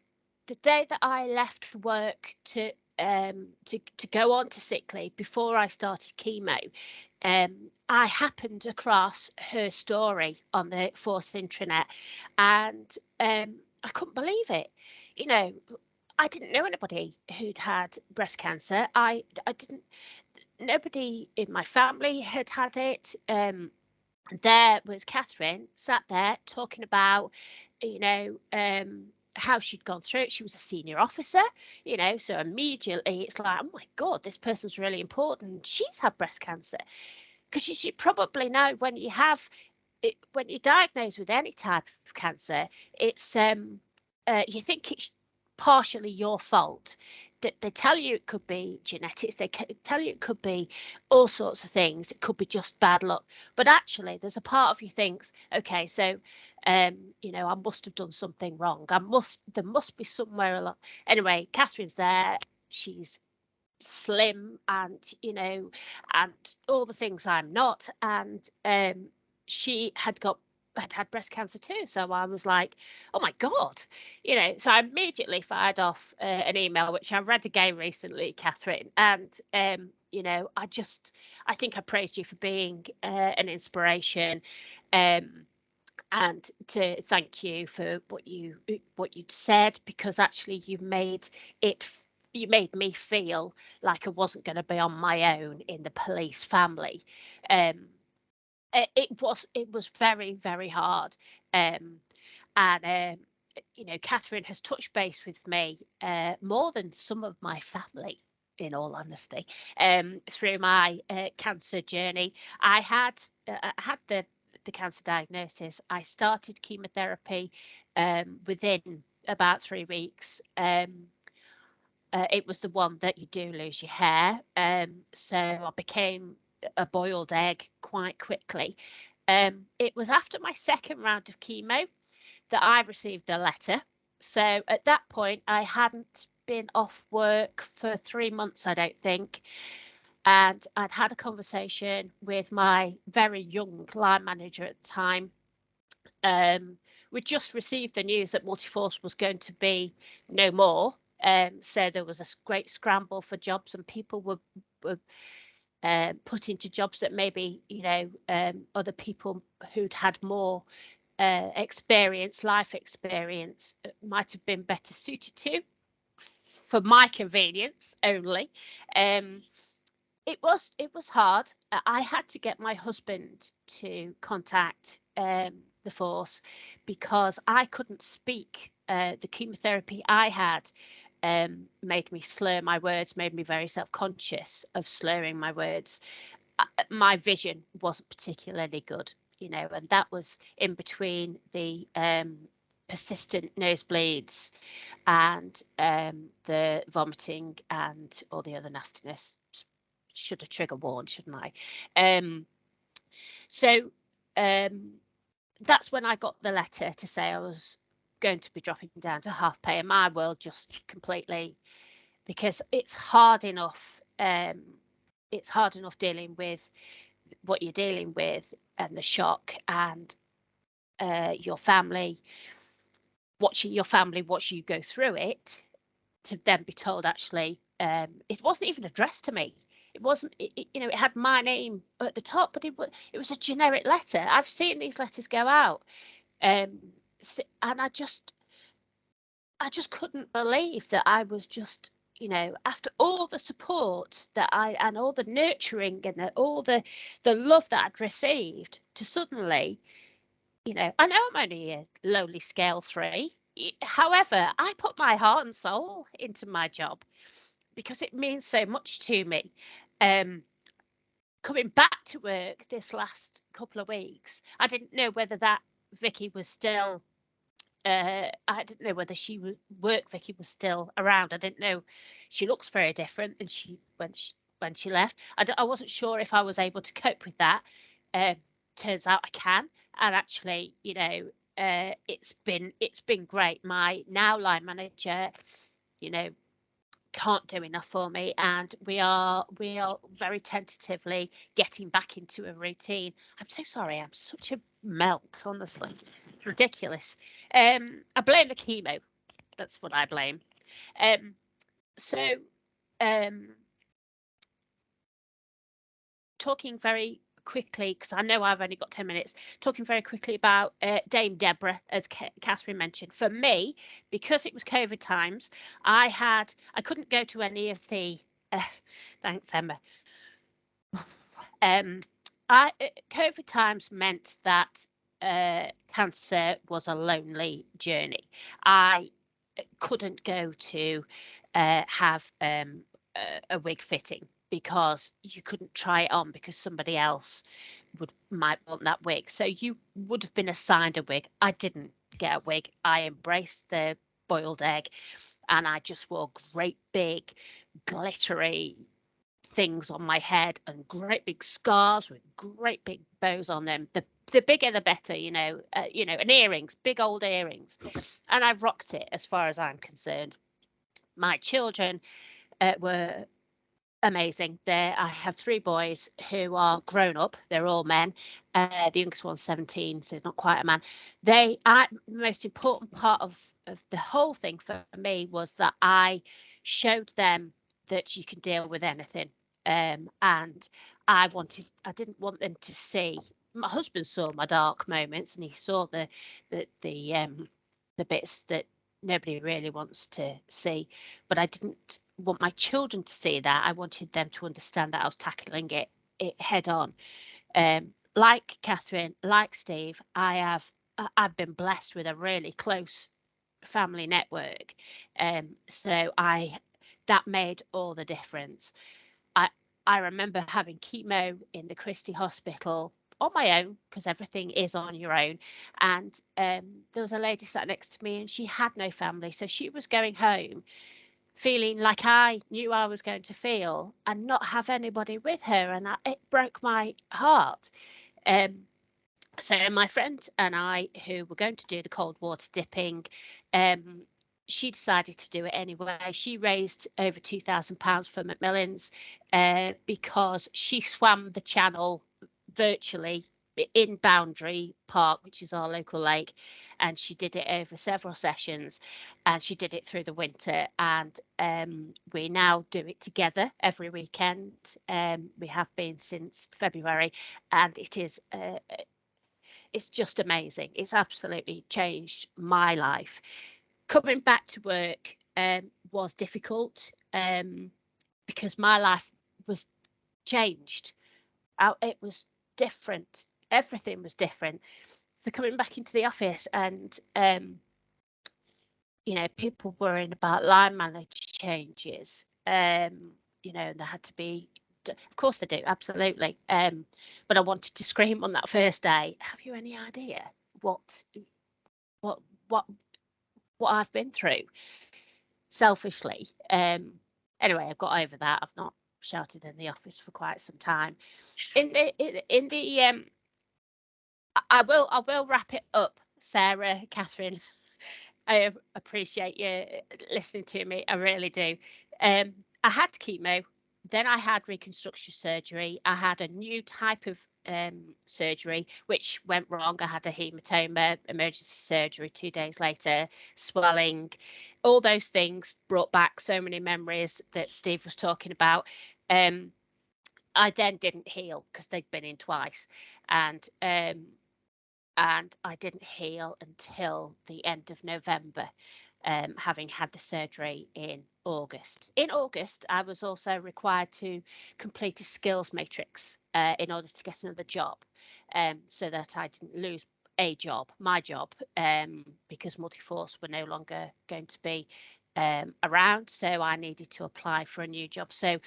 D: day that I left work to go on to sick leave before I started chemo, I happened across her story on the Force intranet, and I couldn't believe it. I didn't know anybody who'd had breast cancer. I didn't. Nobody in my family had had it. There was Catherine sat there talking about, how she'd gone through it. She was a senior officer, so immediately it's like, oh my God, this person's really important. She's had breast cancer. Because you should probably know when when you're diagnosed with any type of cancer, it's you think it's partially your fault. They tell you it could be genetics. They tell you it could be all sorts of things. It could be just bad luck. But actually, there's a part of you thinks, okay, so I must have done something wrong. There must be somewhere along. Anyway, Catherine's there. She's slim and and all the things I'm not, and she had breast cancer too. So I was like, oh my God, so I immediately fired off an email, which I read again recently, Catherine, and I think I praised you for being an inspiration, and to thank you for what you'd said, because actually you made me feel like I wasn't going to be on my own in the police family. It was very, very hard. And Catherine has touched base with me more than some of my family, in all honesty, through my cancer journey. I had the cancer diagnosis. I started chemotherapy within about 3 weeks. It was the one that you do lose your hair. So I became a boiled egg quite quickly. It was after my second round of chemo that I received a letter. So at that point, I hadn't been off work for 3 months, I don't think. And I'd had a conversation with my very young line manager at the time. We just received the news that Multiforce was going to be no more. So there was a great scramble for jobs, and people were put into jobs that maybe, you know, other people who'd had more experience, life experience, might have been better suited to, for my convenience only. It was hard. I had to get my husband to contact the force because I couldn't speak. The chemotherapy I had made me slur my words, made me very self-conscious of slurring my words. My vision wasn't particularly good, you know, and that was in between the persistent nosebleeds and the vomiting and all the other nastiness. Should have trigger warned, shouldn't I? So that's when I got the letter to say I was going to be dropping down to half pay, and my world just completely, because it's hard enough. It's hard enough dealing with what you're dealing with and the shock, and your family, watching your family watch you go through it, to then be told actually it wasn't even addressed to me. It wasn't, you know, it had my name at the top, but it was a generic letter. I've seen these letters go out, and I just couldn't believe that I was just, you know, after all the support that and all the nurturing and all the love that I'd received, to suddenly, you know, I know I'm only a lowly scale 3. However, I put my heart and soul into my job because it means so much to me. Coming back to work this last couple of weeks, I didn't know whether that Vicky was still, I didn't know whether Vicky was still around. I didn't know. She looks very different than when she left. I wasn't sure if I was able to cope with that. Turns out I can, and actually, you know, it's been great. My now line manager, you know, can't do enough for me, and we are very tentatively getting back into a routine. I'm so sorry, I'm such a melt, honestly. It's ridiculous. I blame the chemo. That's what I blame. So talking very quickly, because I know I've only got 10 minutes, talking very quickly about Dame Deborah, as Catherine mentioned. For me, because it was COVID times, I couldn't go to any of the, thanks Emma. COVID times meant that cancer was a lonely journey. I couldn't go to have a wig fitting because you couldn't try it on because somebody else might want that wig. So you would have been assigned a wig. I didn't get a wig. I embraced the boiled egg, and I just wore great big glittery things on my head and great big scarves with great big bows on them. The bigger the better, you know, and earrings, big old earrings. And I rocked it as far as I'm concerned. My children were amazing. I have 3 boys who are grown up. They're all men. The youngest one's 17, so he's not quite a man. The most important part of the whole thing for me was that I showed them that you can deal with anything. And I didn't want them to see. My husband saw my dark moments, and he saw the bits that nobody really wants to see, but I didn't want my children to see that. I wanted them to understand that I was tackling it head on. Like Catherine, like Steve, I've been blessed with a really close family network, so that made all the difference. I remember having chemo in the Christie Hospital on my own, because everything is on your own, and there was a lady sat next to me and she had no family, so she was going home feeling like I knew I was going to feel and not have anybody with her, and it broke my heart. So my friend and I, who were going to do the cold water dipping, she decided to do it anyway. She raised over £2,000 for Macmillan's because she swam the channel virtually in Boundary Park, which is our local lake, and she did it over several sessions, and she did it through the winter, and we now do it together every weekend. We have been since February, and it is it's just amazing. It's absolutely changed my life. Coming back to work was difficult because my life was changed. It was different. Everything was different. So coming back into the office, and you know, people worrying about line manager changes. You know, and there had to be. Of course they do, absolutely. But I wanted to scream on that first day. Have you any idea what I've been through? Selfishly. Anyway, I got over that. I've not shouted in the office for quite some time. I will wrap it up, Sarah, Catherine. I appreciate you listening to me. I really do. I had chemo, then I had reconstruction surgery. I had a new type of surgery which went wrong. I had a hematoma, emergency surgery 2 days later, swelling. All those things brought back so many memories that Steve was talking about. I then didn't heal because they'd been in twice, and I didn't heal until the end of November, having had the surgery in August. In August, I was also required to complete a skills matrix in order to get another job, so that I didn't lose my job, because Multiforce were no longer going to be around, so I needed to apply for a new job. So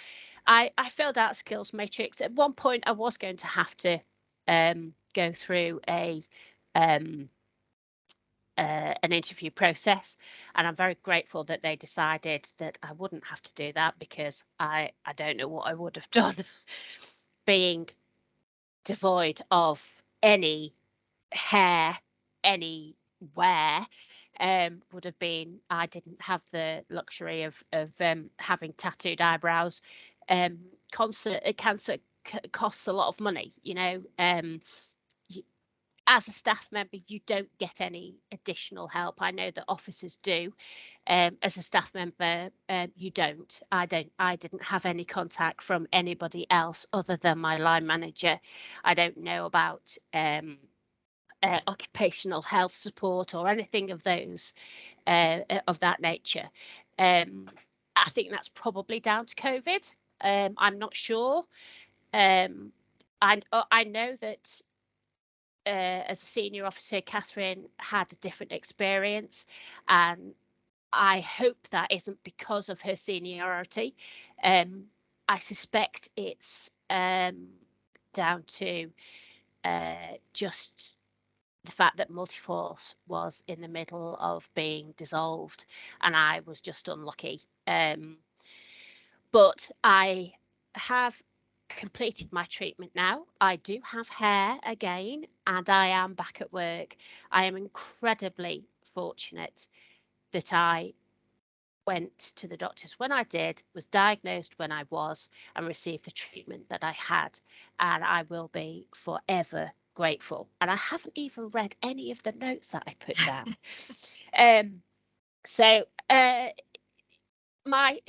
D: I filled out a skills matrix. At one point, I was going to have to go through an interview process, and I'm very grateful that they decided that I wouldn't have to do that, because I don't know what I would have done being devoid of any hair anywhere. Would have been, I didn't have the luxury of having tattooed eyebrows. Cancer costs a lot of money, you know. As a staff member, you don't get any additional help. I know that officers do. As a staff member, you don't. I didn't have any contact from anybody else other than my line manager. I don't know about occupational health support or anything of those of that nature. I think that's probably down to COVID. I'm not sure. I know that as a senior officer, Catherine had a different experience, and I hope that isn't because of her seniority. I suspect it's down to just the fact that Multiforce was in the middle of being dissolved, and I was just unlucky. But I have completed my treatment now. I do have hair again, and I am back at work. I am incredibly fortunate that I went to the doctors when I did, was diagnosed when I was, and received the treatment that I had, and I will be forever grateful. And I haven't even read any of the notes that I put down. So my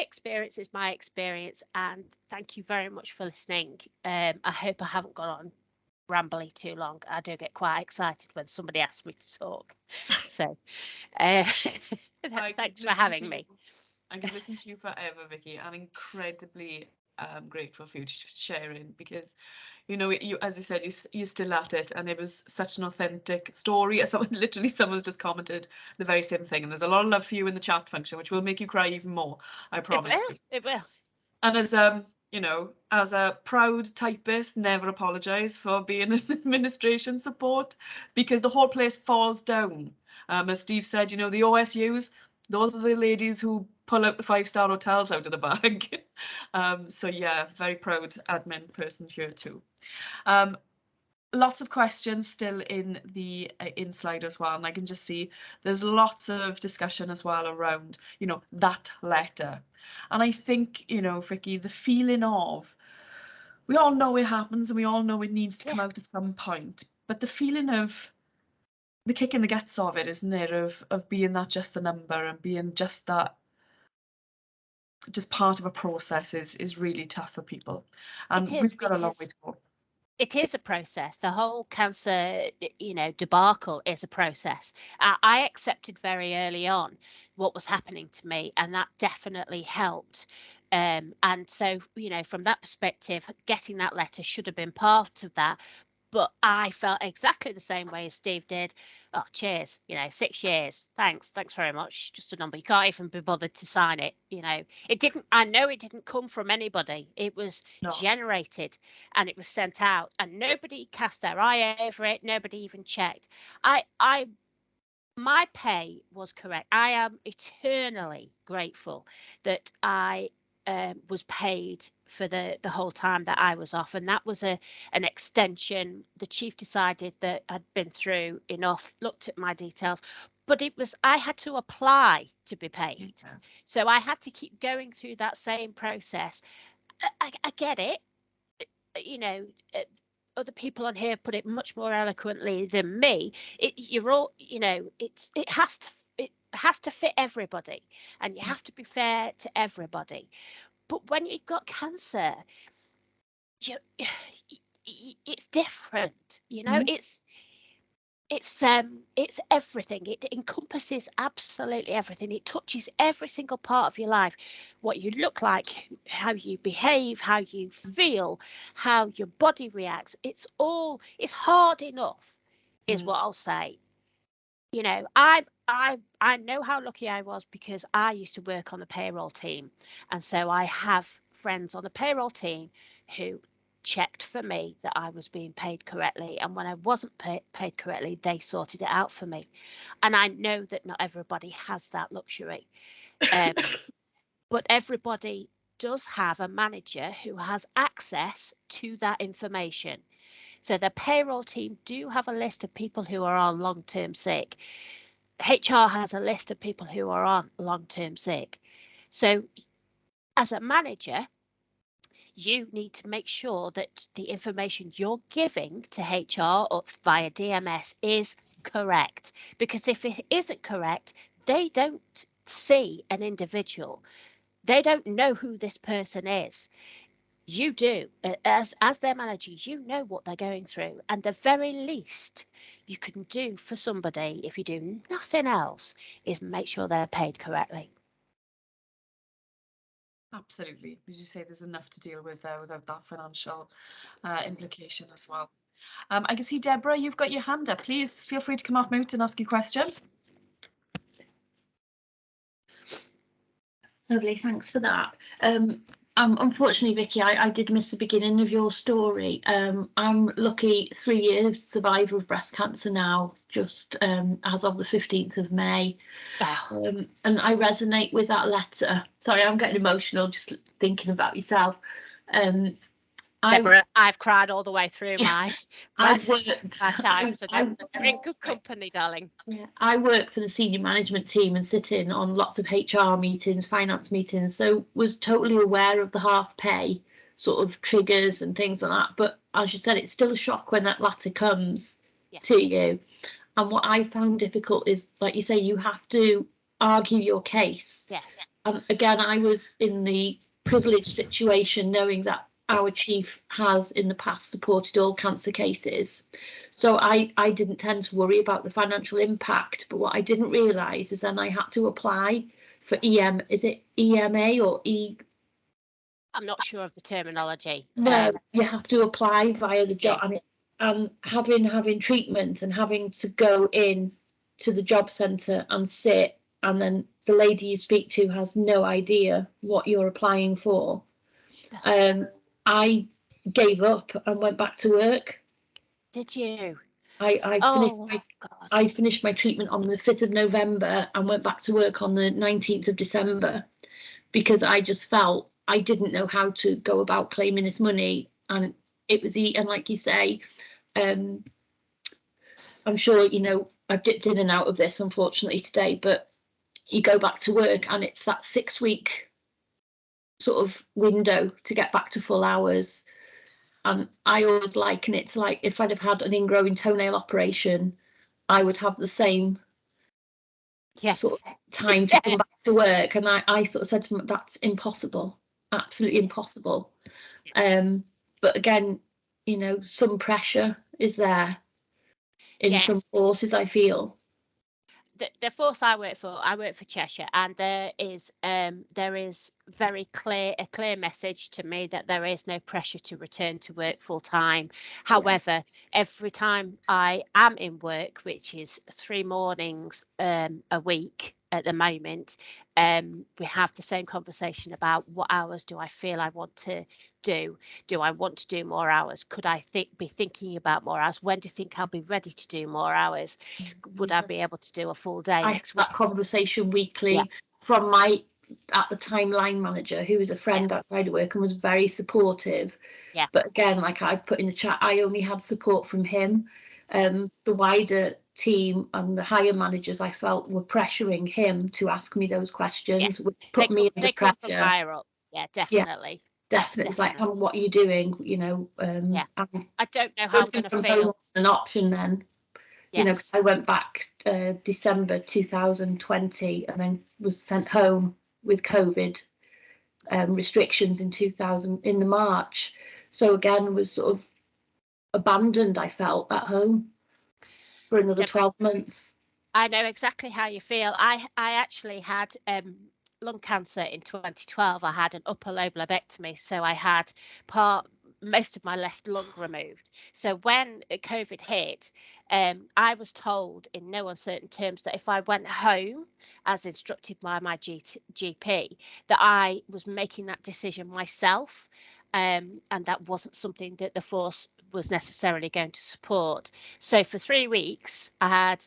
D: experience is my experience, and thank you very much for listening. I hope I haven't gone on rambly too long. I do get quite excited when somebody asks me to talk. So thanks for having me.
A: I could listen to you forever, Vicky. I'm incredibly grateful for you sharing, because, you know, you, as you said, you're still at it, and it was such an authentic story. Someone's just commented the very same thing, and there's a lot of love for you in the chat function, which will make you cry even more, I promise.
D: It will.
A: And as you know, as a proud typist, never apologise for being an administration support, because the whole place falls down. As Steve said, you know, the OSUs, those are the ladies who pull out the 5-star hotels out of the bag. So yeah, very proud admin person here too. Lots of questions still in the slide as well, and I can just see there's lots of discussion as well around, you know, that letter. And I think, you know, Vicky, the feeling of we all know it happens and we all know it needs to come
D: Yeah.
A: out at some point. But the feeling of the kick in the guts of it, isn't it? Of being that just the number and being just that, just part of a process is really tough for people. And
D: It is,
A: we've got a long way
D: because
A: to go.
D: it is a process. The whole cancer, debacle is a process. I accepted very early on what was happening to me, and that definitely helped. And so, from that perspective, getting that letter should have been part of that. But I felt exactly the same way as Steve did. Oh, cheers, 6 years. Thanks very much. Just a number. You can't even be bothered to sign it. I know it didn't come from anybody. It was
A: No.
D: generated and it was sent out, and nobody cast their eye over it. Nobody even checked. My pay was correct. I am eternally grateful that I was paid for the whole time that I was off, and that was an extension. The chief decided that I'd been through enough, looked at my details, but I had to apply to be paid.
A: Yeah.
D: So I had to keep going through that same process. I get it. Other people on here put it much more eloquently than me. It has to fit everybody, and you have to be fair to everybody. But when you've got cancer, it's different. It's everything. It encompasses absolutely everything. It touches every single part of your life, what you look like, how you behave, how you feel, how your body reacts. It's hard enough, is what I'll say. I know how lucky I was, because I used to work on the payroll team, and so I have friends on the payroll team who checked for me that I was being paid correctly, and when I wasn't paid correctly, they sorted it out for me. And I know that not everybody has that luxury, but everybody does have a manager who has access to that information. So the payroll team do have a list of people who are on long-term sick. HR has a list of people who are on long-term sick. So as a manager, you need to make sure that the information you're giving to HR or via DMS is correct. Because if it isn't correct, they don't see an individual. They don't know who this person is. You do. As their manager, you know what they're going through. And the very least you can do for somebody, if you do nothing else, is make sure they're paid correctly.
A: Absolutely. As you say, there's enough to deal with there without that financial implication as well. I can see, Deborah, you've got your hand up. Please feel free to come off mute and ask your question.
E: Lovely, thanks for that. Unfortunately, Vicky, I did miss the beginning of your story. I'm lucky 3 years survivor of breast cancer now, just as of the 15th of May.
D: Oh.
E: And I resonate with that letter. Sorry, I'm getting emotional just thinking about yourself.
D: Deborah, I've cried all the way through my time, so you're in good company, darling.
E: Yeah, I work for the senior management team and sit in on lots of HR meetings, finance meetings, so was totally aware of the half pay sort of triggers and things like that. But as you said, it's still a shock when that letter comes to you. And what I found difficult is, like you say, you have to argue your case.
D: Yes.
E: Again, I was in the privileged situation knowing that our chief has in the past supported all cancer cases. So I didn't tend to worry about the financial impact, but what I didn't realise is then I had to apply for is it EMA or E?
D: I'm not sure of the terminology.
E: No, you have to apply via the job, and having treatment and having to go in to the job centre and sit, and then the lady you speak to has no idea what you're applying for. I gave up and went back to work.
D: Did you?
E: I finished my treatment on the 5th of November and went back to work on the 19th of December, because I just felt I didn't know how to go about claiming this money. And it was, and like you say, I'm sure, I've dipped in and out of this, unfortunately, today, but you go back to work and it's that 6 week sort of window to get back to full hours. And I always liken it to like if I'd have had an ingrowing toenail operation, I would have the same
D: Yes.
E: sort of time to come back to work. And I sort of said to them, that's impossible, absolutely impossible. But again, you know, some pressure is there in some
D: Yes.
E: forces, I feel.
D: The force I work for Cheshire, and there is very clear message to me that there is no pressure to return to work full time. However, every time I am in work, which is 3 mornings a week at the moment, we have the same conversation about what hours do I feel I want to do. Do I want to do more hours? Could I be thinking about more hours? When do you think I'll be ready to do more hours? Would I be able to do a full day
E: I
D: next
E: have
D: week?
E: that conversation weekly from my, at the time, line manager, who was a friend outside of work and was very supportive. But again, like I put in the chat, I only had support from him. The wider team and the higher managers, I felt, were pressuring him to ask me those questions, which put me under pressure.
D: Come from higher up. Yeah, definitely.
E: Definitely. It's like, what are you doing? You know,
D: I don't know how I'm going to feel.
E: An option then. You know, I went back December 2020 and then was sent home with COVID restrictions in the March. So again, was sort of abandoned, I felt, at home for another 12 months.
D: I know exactly how you feel. I actually had lung cancer in 2012. I had an upper lobe lobectomy, so I had most of my left lung removed. So when COVID hit, I was told in no uncertain terms that if I went home, as instructed by my GP, that I was making that decision myself. And that wasn't something that the force was necessarily going to support. So for 3 weeks, I had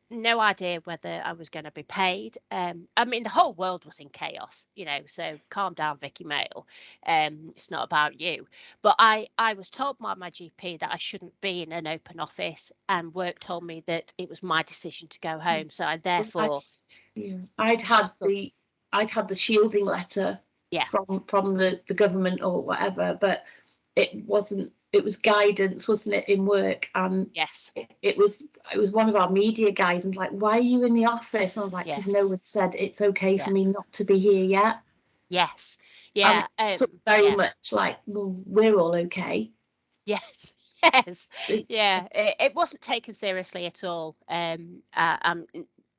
D: no idea whether I was going to be paid. I mean, the whole world was in chaos, you know, so calm down, Vicky Mail. It's not about you. But I was told by my GP that I shouldn't be in an open office, and work told me that it was my decision to go home. So I therefore...
E: I'd had the shielding letter from the government or whatever, but it was guidance, wasn't it, in work? And it was one of our media guys, and like, why are you in the office? And I was like, because no one said it's okay for me not to be here yet. Very much like, well, we're all okay.
D: It wasn't taken seriously at all.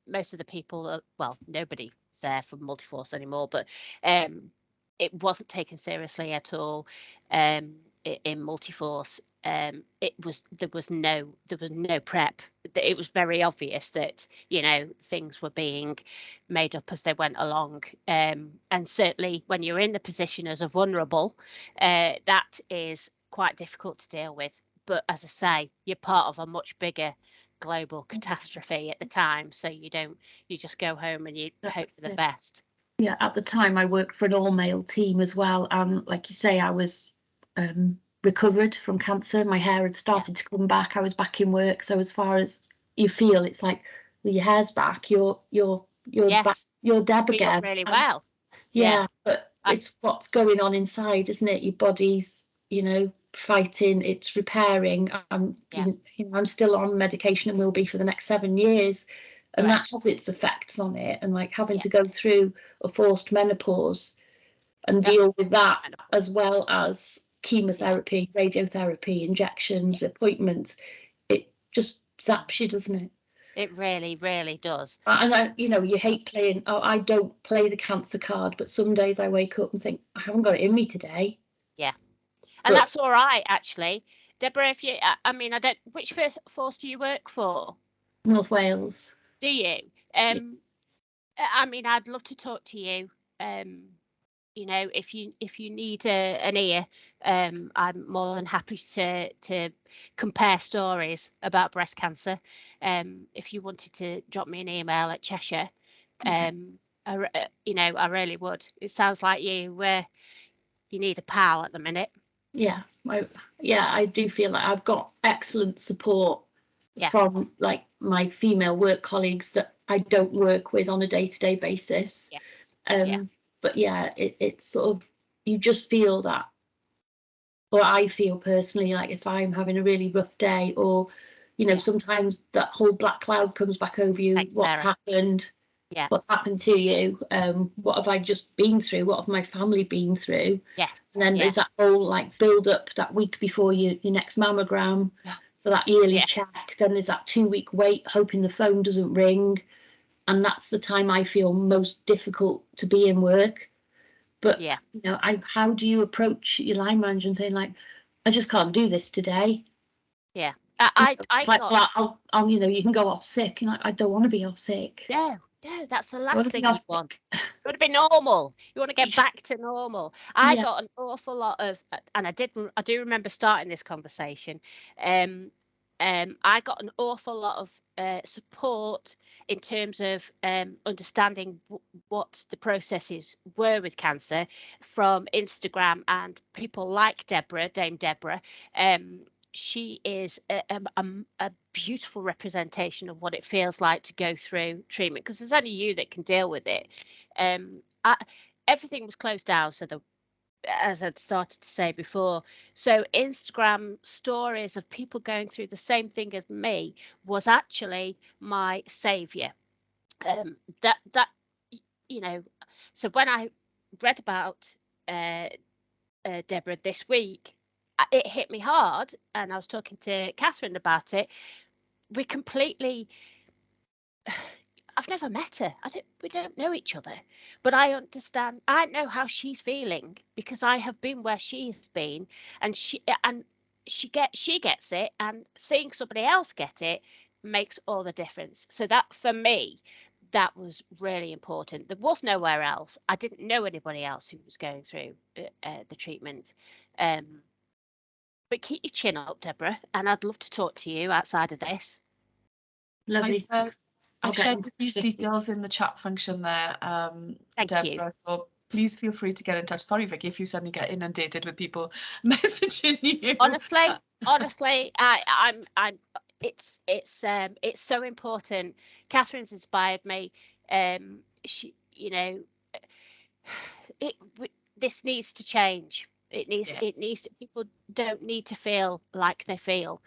D: Most of the people, nobody's there for Multiforce anymore, but it wasn't taken seriously at all. In Multiforce, there was no prep. It was very obvious that, you know, things were being made up as they went along, and certainly when you're in the position as a vulnerable, that is quite difficult to deal with. But as I say, you're part of a much bigger global catastrophe at the time, so you just go home and you hope for the best.
E: At the time I worked for an all-male team as well, and like you say, I was recovered from cancer. My hair had started to come back. I was back in work. So as far as you feel, it's like, well, your hair's back, you're back, you're Deb again.
D: Really well.
E: But it's what's going on inside, isn't it? Your body's, you know, fighting, it's repairing. You know, I'm still on medication and will be for the next 7 years, and that has its effects on it. And like having to go through a forced menopause and deal with that, as well as chemotherapy, radiotherapy, injections, appointments, it just zaps you, doesn't it?
D: It really, really does.
E: And you know, you hate playing. Oh, I don't play the cancer card, but some days I wake up and think, I haven't got it in me today.
D: And that's all right, actually. Deborah, if you, I mean, I don't. Which force do you work for?
E: North Wales.
D: Do you? I mean, I'd love to talk to you. You know, if you need an ear, I'm more than happy to compare stories about breast cancer. If you wanted to drop me an email at Cheshire, you know, I really would. It sounds like you need a pal at the minute.
E: I do feel like I've got excellent support from like my female work colleagues that I don't work with on a day-to-day basis. But it's sort of, you just feel that or I feel personally, like if I'm having a really rough day, or, you know, sometimes that whole black cloud comes back over you.
D: Thanks,
E: What's
D: Sarah.
E: happened?
D: Yeah.
E: What's happened to you? What have I just been through? What have my family been through?
D: Yes.
E: And then there's that whole like build up that week before your next mammogram, for that yearly check. Then there's that 2-week wait, hoping the phone doesn't ring. And that's the time I feel most difficult to be in work. But,
D: Yeah.
E: you know, how do you approach your line manager and say, like, I just can't do this today?
D: Yeah. I
E: like,
D: got.
E: well, I'll, you know, you can go off sick. And I don't want to be off sick.
D: No, that's the
E: I wanna
D: last
E: be
D: thing you
E: off
D: want.
E: sick.
D: You want to be normal. You want to get back to normal. I
E: Yeah.
D: got an awful lot of, and I do remember starting this conversation. I got an awful lot of support in terms of understanding what the processes were with cancer from Instagram and people like Dame Deborah. She is a beautiful representation of what it feels like to go through treatment, because there's only you that can deal with it. Everything was closed down, so as I'd started to say before, so Instagram stories of people going through the same thing as me was actually my savior. That you know, so when I read about Deborah this week, it hit me hard, and I was talking to Catherine about it. We completely. I've never met her. We don't know each other, but I understand. I know how she's feeling because I have been where she's been, and she gets it, and seeing somebody else get it makes all the difference. So that, for me, that was really important. There was nowhere else. I didn't know anybody else who was going through the treatment. But keep your chin up, Deborah, and I'd love to talk to you outside of this.
E: Lovely.
A: I've shared these details in the chat function there,
D: Thank
A: Deborah,
D: you.
A: So please feel free to get in touch. Sorry, Vicky, if you suddenly get inundated with people messaging you.
D: Honestly, it's so important. Catherine's inspired me. She, you know, this needs to change. It needs to, people don't need to feel like they feel.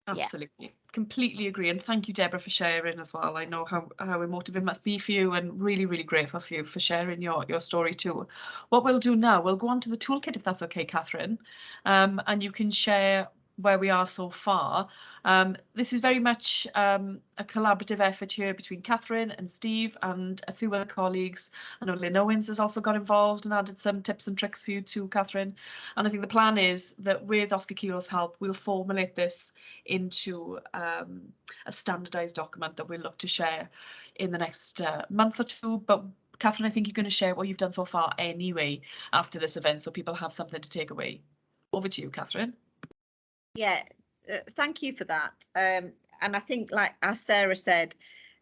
A: Absolutely. Completely agree. And thank you, Deborah, for sharing as well. I know how emotive it must be for you, and really, really grateful for you for sharing your story too. What we'll do now, we'll go on to the toolkit, if that's okay, Catherine, and you can share where we are so far. This is very much a collaborative effort here between Catherine and Steve and a few other colleagues. I know Lynn Owens has also got involved and added some tips and tricks for you too, Catherine. And I think the plan is that with Oscar Kilo's help, we'll formulate this into a standardized document that we'll look to share in the next month or two. But Catherine, I think you're going to share what you've done so far anyway after this event, so people have something to take away. Over to you, Catherine.
B: Yeah, thank you for that. And I think, like as Sarah said,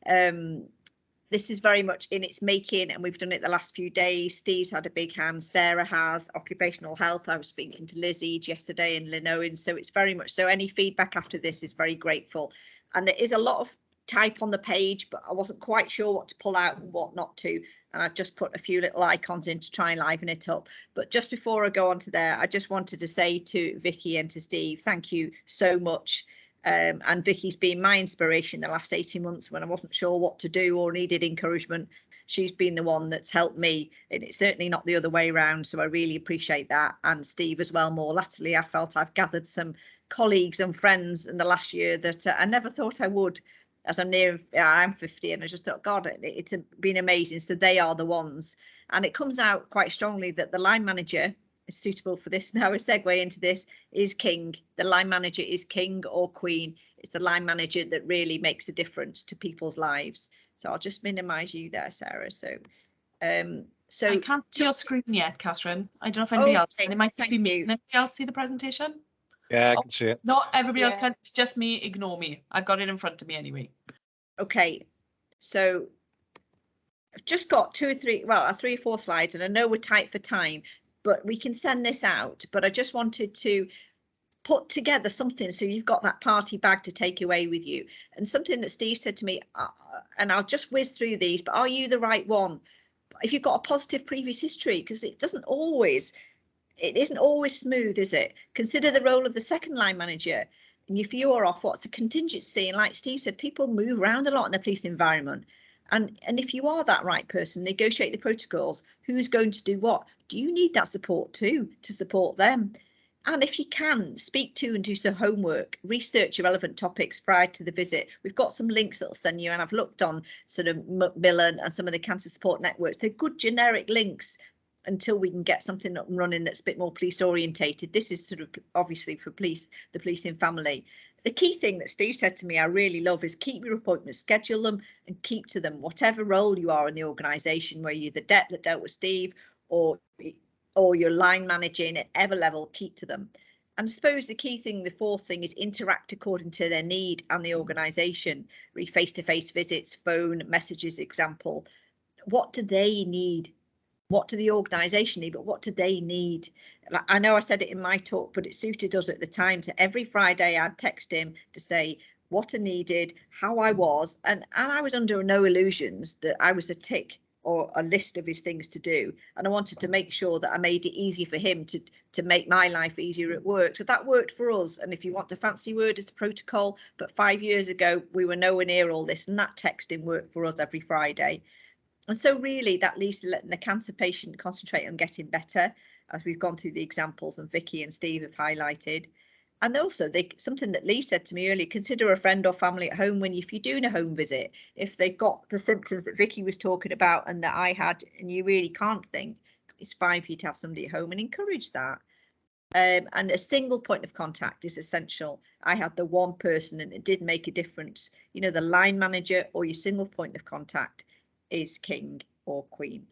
B: this is very much in its making, and we've done it the last few days. Steve's had a big hand, Sarah has, occupational health. I was speaking to Lizzie yesterday and Lynn Owens, so it's very much so. Any feedback after this is very grateful. And there is a lot of type on the page, but I wasn't quite sure what to pull out and what not to. And I've just put a few little icons in to try and liven it up. But just before I go on to there, I just wanted to say to Vicky and to Steve, thank you so much. And Vicky's been my inspiration the last 18 months when I wasn't sure what to do or needed encouragement. She's been the one that's helped me, and it's certainly not the other way around. So I really appreciate that. And Steve as well. More latterly, I felt I've gathered some colleagues and friends in the last year that I never thought I would. As I'm 50, and I just thought, God, it's been amazing. So they are the ones. And it comes out quite strongly that the line manager is suitable for this now. A segue into this is king. The line manager is king or queen. It's the line manager that really makes a difference to people's lives. So I'll just minimize you there, Sarah. So
A: I can't see your screen yet, Catherine. I don't know if anybody else can. It might just be me. Can anybody else see the presentation?
C: Yeah, I can see it.
A: Not everybody else can. It's just me. Ignore me. I've got it in front of me anyway.
B: Okay, so I've just got 2 or 3, well, 3 or 4 slides, and I know we're tight for time, but we can send this out. But I just wanted to put together something so you've got that party bag to take away with you. And something that Steve said to me, and I'll just whiz through these, but are you the right one? If you've got a positive previous history, because it doesn't always it isn't always smooth, is it? Consider the role of the second line manager. And if you're off, what's a contingency? And like Steve said, people move around a lot in the police environment. And if you are that right person, negotiate the protocols. Who's going to do what? Do you need that support too, to support them? And if you can, speak to and do some homework, research relevant topics prior to the visit. We've got some links that will send you, and I've looked on sort of Macmillan and some of the cancer support networks. They're good generic links until we can get something up and running that's a bit more police orientated. This is sort of obviously for police, the policing family. The key thing that Steve said to me I really love is keep your appointments, schedule them and keep to them, whatever role you are in the organisation, where you're the DEP that dealt with Steve or you're line managing at ever level, keep to them. And I suppose the key thing, the fourth thing, is interact according to their need and the organisation. Really face-to-face visits, phone, messages, example. What do they need? What do the organisation need, but what do they need? I know I said it in my talk, but it suited us at the time. To every Friday I'd text him to say what I needed, how I was, and I was under no illusions that I was a tick or a list of his things to do, and I wanted to make sure that I made it easy for him to make my life easier at work. So that worked for us. And if you want the fancy word, it's protocol, but 5 years ago we were nowhere near all this, and that texting worked for us every Friday. And so really that leads to letting the cancer patient concentrate on getting better, as we've gone through the examples and Vicky and Steve have highlighted. And also something that Lee said to me earlier, consider a friend or family at home if you're doing a home visit. If they've got the symptoms that Vicky was talking about and that I had, and you really can't think, it's fine for you to have somebody at home, and encourage that. And a single point of contact is essential. I had the one person and it did make a difference. You know, the line manager or your single point of contact is king or queen.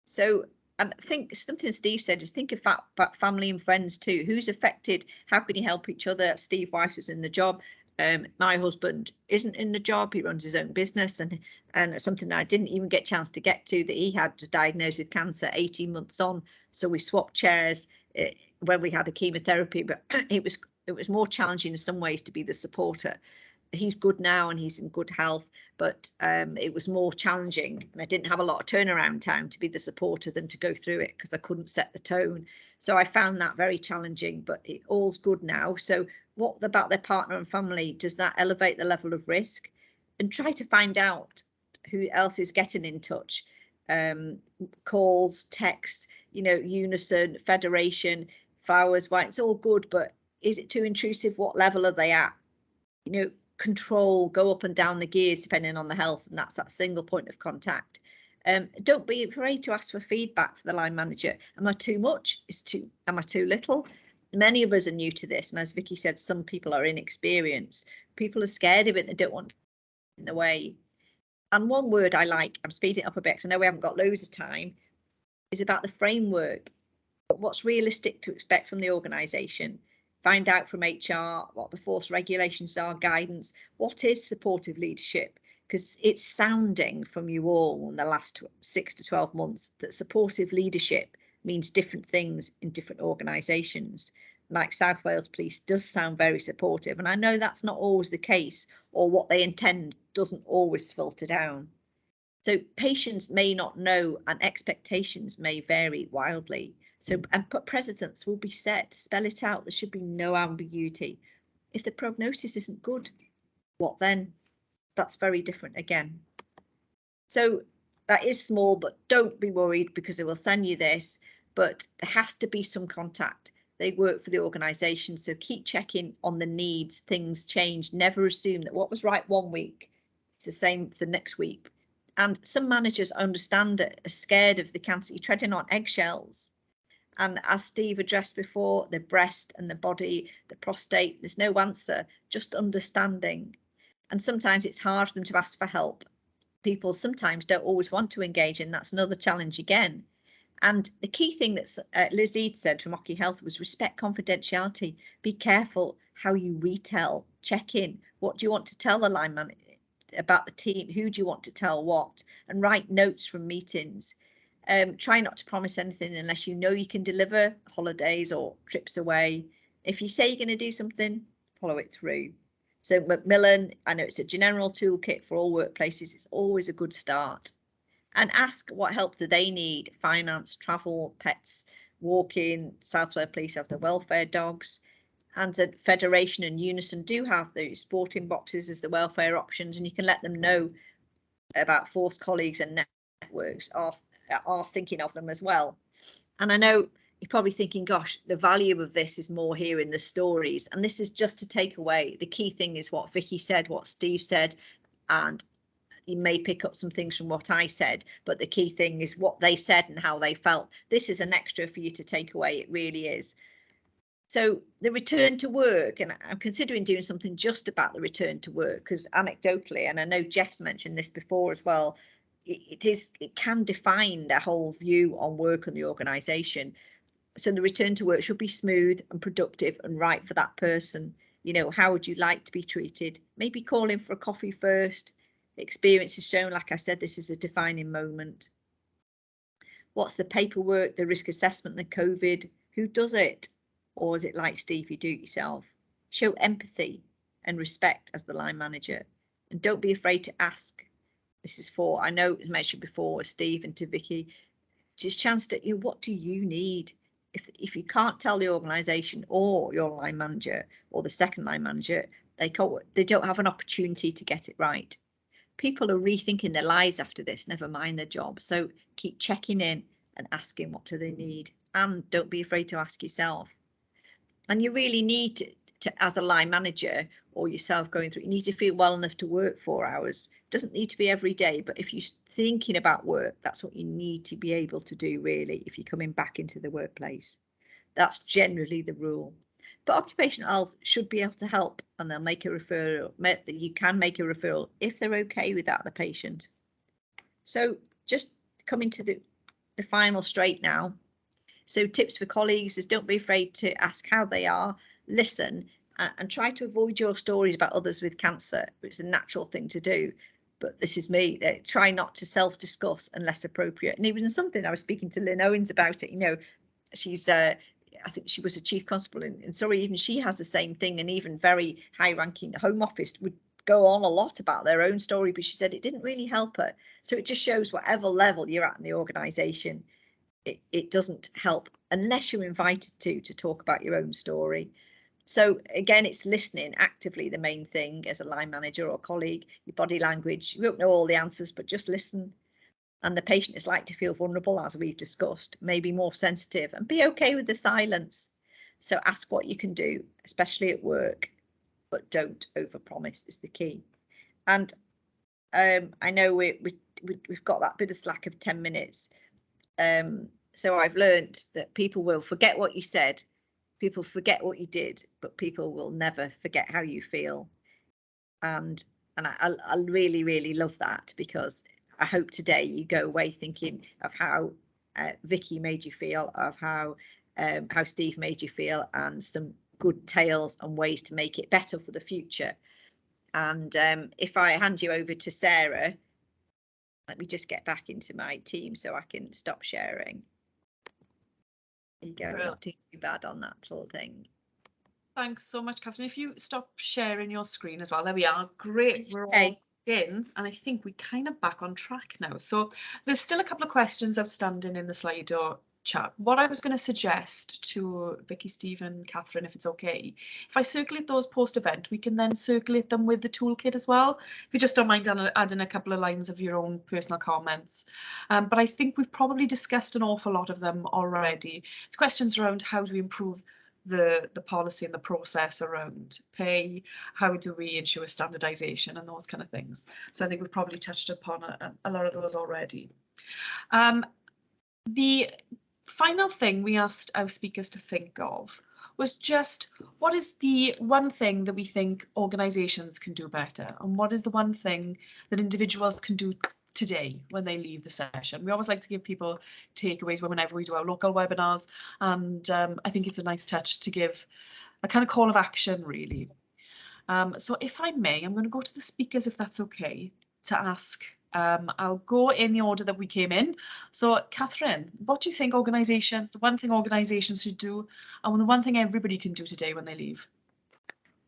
B: So I think something Steve said is think about family and friends too. Who's affected? How can you help each other? Steve Weiss was in the job. My husband isn't in the job. He runs his own business, and it's something I didn't even get a chance to get to, that he had just diagnosed with cancer 18 months on. So we swapped chairs when we had a chemotherapy, but it was more challenging in some ways to be the supporter. He's good now and he's in good health, but it was more challenging, and I didn't have a lot of turnaround time to be the supporter than to go through it, because I couldn't set the tone. So I found that very challenging, but it all's good now. So what about their partner and family? Does that elevate the level of risk? And try to find out who else is getting in touch. Calls, texts, you know, Unison, Federation, Flowers, White, it's all good, but is it too intrusive? What level are they at? You know, control, go up and down the gears depending on the health, and that's that single point of contact. Don't be afraid to ask for feedback for the line manager. Am I too much? Am I too little? Many of us are new to this, and as Vicky said, some people are inexperienced. People are scared of it, they don't want in the way. And one word I like, I'm speeding it up a bit because I know we haven't got loads of time, is about the framework. What's realistic to expect from the organisation? Find out from HR what the force regulations are, guidance. What is supportive leadership? Because it's sounding from you all in the last 6 to 12 months that supportive leadership means different things in different organisations. Like South Wales Police does sound very supportive, and I know that's not always the case, or what they intend doesn't always filter down. So patients may not know, and expectations may vary wildly. So, and precedents will be set, spell it out. There should be no ambiguity. If the prognosis isn't good, what then? That's very different again. So that is small, but don't be worried, because they will send you this, but there has to be some contact. They work for the organisation, so keep checking on the needs. Things change. Never assume that what was right one week is the same for the next week. And some managers understand it, are scared of the cancer. You're treading on eggshells. And as Steve addressed before, the breast and the body, the prostate, there's no answer, just understanding. And sometimes it's hard for them to ask for help. People sometimes don't always want to engage, and that's another challenge again. And the key thing that Liz Eade said from Occy Health was respect confidentiality. Be careful how you retell, check in. What do you want to tell the line manager about the team? Who do you want to tell what? And write notes from meetings. Try not to promise anything unless you know you can deliver, holidays or trips away. If you say you're going to do something, follow it through. So Macmillan, I know it's a general toolkit for all workplaces. It's always a good start. and ask what help do they need: finance, travel, pets, walking. South Wales Police have the welfare dogs, and the Federation and Unison do have those sporting boxes as the welfare options, and you can let them know about Force colleagues and networks are thinking of them as well. And I know you're probably thinking, gosh, the value of this is more here in the stories, and this is just to take away. The key thing is what Vicky said, what Steve said, and you may pick up some things from what I said, but the key thing is what they said and how they felt. This is an extra for you to take away. It really is. So the return to work, and I'm considering doing something just about the return to work, because anecdotally, and I know Jeff's mentioned this before as well, it can define the whole view on work and the organisation. So the return to work should be smooth and productive and right for that person. You know, how would you like to be treated? Maybe call in for a coffee first. Experience has shown, like I said, this is a defining moment. What's the paperwork, the risk assessment, the COVID? Who does it? Or is it like Steve, you do it yourself? Show empathy and respect as the line manager, and don't be afraid to ask. This is for, I know it was mentioned before, Steve and to Vicky, just chance to, you know, what do you need? If you can't tell the organisation or your line manager or the second line manager, they don't have an opportunity to get it right. People are rethinking their lives after this, never mind their job. So keep checking in and asking what do they need, and don't be afraid to ask yourself. And you really need to as a line manager or yourself going through, you need to feel well enough to work 4 hours. It doesn't need to be every day, but if you're thinking about work, that's what you need to be able to do, really, if you're coming back into the workplace. That's generally the rule. But occupational health should be able to help, and they'll make a referral. You can make a referral if they're okay with that, the patient. So just coming to the final straight now. So tips for colleagues is don't be afraid to ask how they are, listen, and try to avoid your stories about others with cancer. It's a natural thing to do, but this is me. Try not to self-discuss unless appropriate. And even something, I was speaking to Lynn Owens about it, you know, she's I think she was a chief constable in Surrey, even she has the same thing, and even very high-ranking Home Office would go on a lot about their own story, but she said it didn't really help her. So it just shows whatever level you're at in the organisation, it doesn't help unless you're invited to talk about your own story. So again, it's listening actively, the main thing as a line manager or colleague. Your body language, you won't know all the answers, but just listen. And the patient is like to feel vulnerable, as we've discussed, maybe more sensitive, and be okay with the silence. So ask what you can do, especially at work, but don't overpromise is the key. And I know we've got that bit of slack of 10 minutes. So I've learned that people will forget what you said, people forget what you did, but people will never forget how you feel. And I really, really love that, because I hope today you go away thinking of how Vicky made you feel, of how Steve made you feel, and some good tales and ways to make it better for the future. And if I hand you over to Sarah, let me just get back into my team so I can stop sharing. There you go, not too bad on that little thing.
A: Thanks so much, Catherine. If you stop sharing your screen as well, there we are. Great, we're all in, and I think we're kind of back on track now. So there's still a couple of questions outstanding in the Slido chat. What I was going to suggest to Vicky, Stephen, Catherine, if it's okay, if I circulate those post-event, we can then circulate them with the toolkit as well, if you just don't mind adding a couple of lines of your own personal comments. But I think we've probably discussed an awful lot of them already. It's questions around how do we improve the policy and the process around pay, how do we ensure standardization and those kind of things. So I think we've probably touched upon a lot of those already. The final thing we asked our speakers to think of was just what is the one thing that we think organisations can do better, and what is the one thing that individuals can do today when they leave the session. We always like to give people takeaways whenever we do our local webinars, and I think it's a nice touch to give a kind of call of action, really. So if I may, I'm going to go to the speakers, if that's okay, to ask. I'll go in the order that we came in. So Catherine, what do you think organisations, the one thing organisations should do, and the one thing everybody can do today when they leave?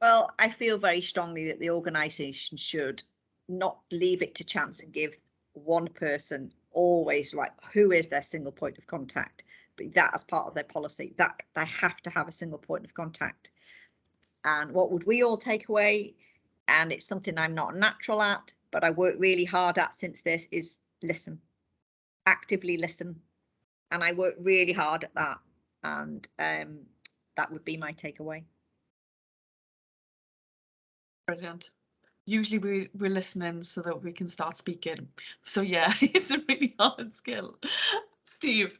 B: Well, I feel very strongly that the organisation should not leave it to chance and give one person always right, who is their single point of contact? But that as part of their policy, that they have to have a single point of contact. And what would we all take away? And it's something I'm not natural at, but I work really hard at since this, is listen, actively listen. And I work really hard at that. And that would be my takeaway.
A: Brilliant. Usually we're listening so that we can start speaking. So yeah, it's a really hard skill. Steve.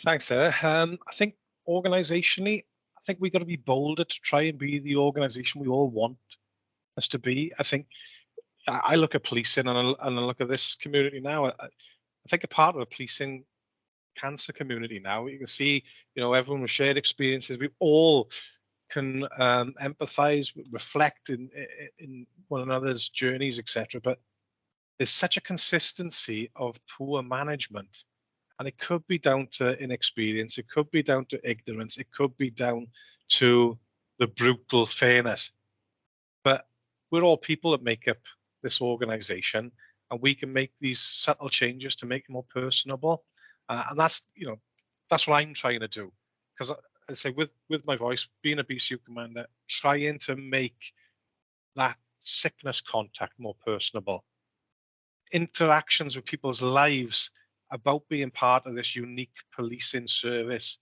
C: Thanks, Sarah. I think organisationally, I think we've got to be bolder to try and be the organisation we all want us to be. I think I look at policing and I look at this community now. I think a part of the policing cancer community now, you can see, everyone with shared experiences. We all can empathise, reflect in one another's journeys, etc. But there's such a consistency of poor management. And it could be down to inexperience, it could be down to ignorance, it could be down to the brutal fairness. But we're all people that make up this organisation, and we can make these subtle changes to make it more personable. And that's what I'm trying to do. Because I say with my voice, being a BCU commander, trying to make that sickness contact more personable. Interactions with people's lives, about being part of this unique policing service,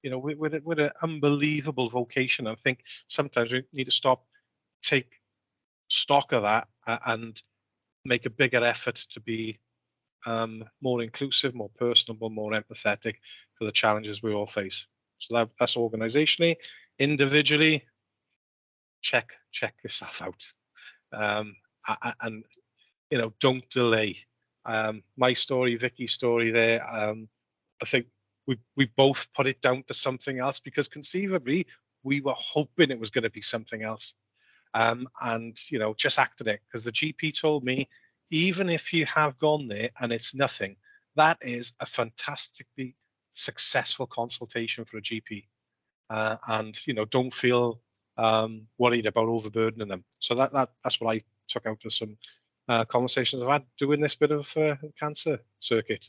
C: with an unbelievable vocation. I think sometimes we need to take stock of that and make a bigger effort to be more inclusive, more personable, more empathetic for the challenges we all face. So that's organizationally. Individually, check yourself out, and don't delay. My story, Vicky's story there, I think we both put it down to something else, because conceivably we were hoping it was going to be something else, and just acted it, because the GP told me, even if you have gone there and it's nothing, that is a fantastically successful consultation for a GP, and don't feel worried about overburdening them. So that's what I took out of some conversations I've had doing this bit of cancer circuit.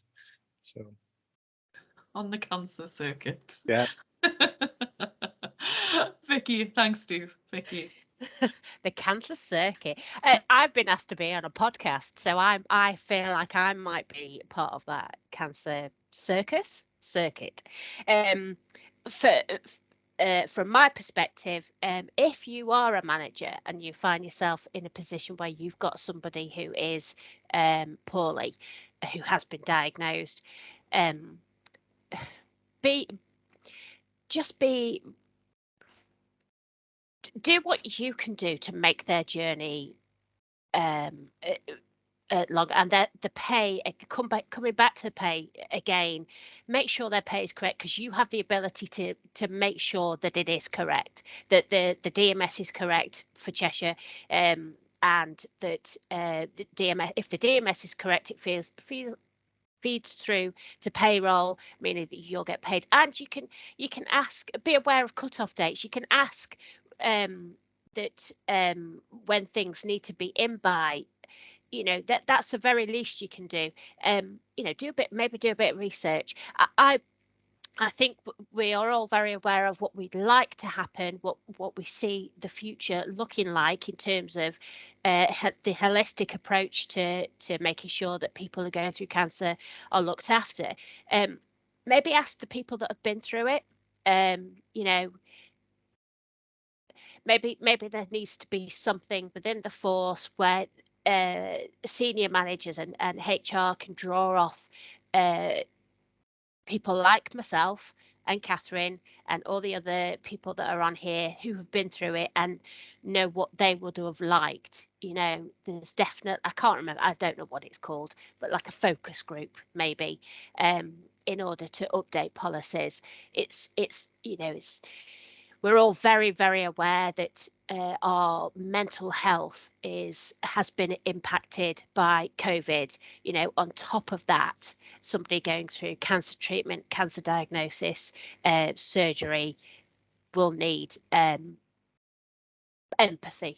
C: So
A: on the cancer circuit.
C: Yeah.
A: Vicky, thanks, Steve. Vicky.
D: The cancer circuit. I've been asked to be on a podcast, so I feel like I might be part of that cancer circuit. From my perspective, if you are a manager and you find yourself in a position where you've got somebody who is poorly, who has been diagnosed, do what you can do to make their journey longer, and that the pay, coming back to the pay again, make sure their pay is correct, because you have the ability to make sure that it is correct, that the DMS is correct for Cheshire, and that the DMS, if the DMS is correct, it feeds through to payroll, meaning that you'll get paid. And you can ask, be aware of cut-off dates. You can ask that when things need to be in by, that's the very least you can do. Do a bit of research. I think we are all very aware of what we'd like to happen, what we see the future looking like in terms of the holistic approach to making sure that people who are going through cancer are looked after. Maybe ask the people that have been through it. Maybe there needs to be something within the force where senior managers and HR can draw off people like myself and Catherine and all the other people that are on here who have been through it and know what they would have liked. There's definite, I can't remember, I don't know what it's called, but like a focus group maybe, in order to update policies. We're all very, very aware that our mental health has been impacted by COVID. On top of that, somebody going through cancer treatment, cancer diagnosis, surgery will need empathy.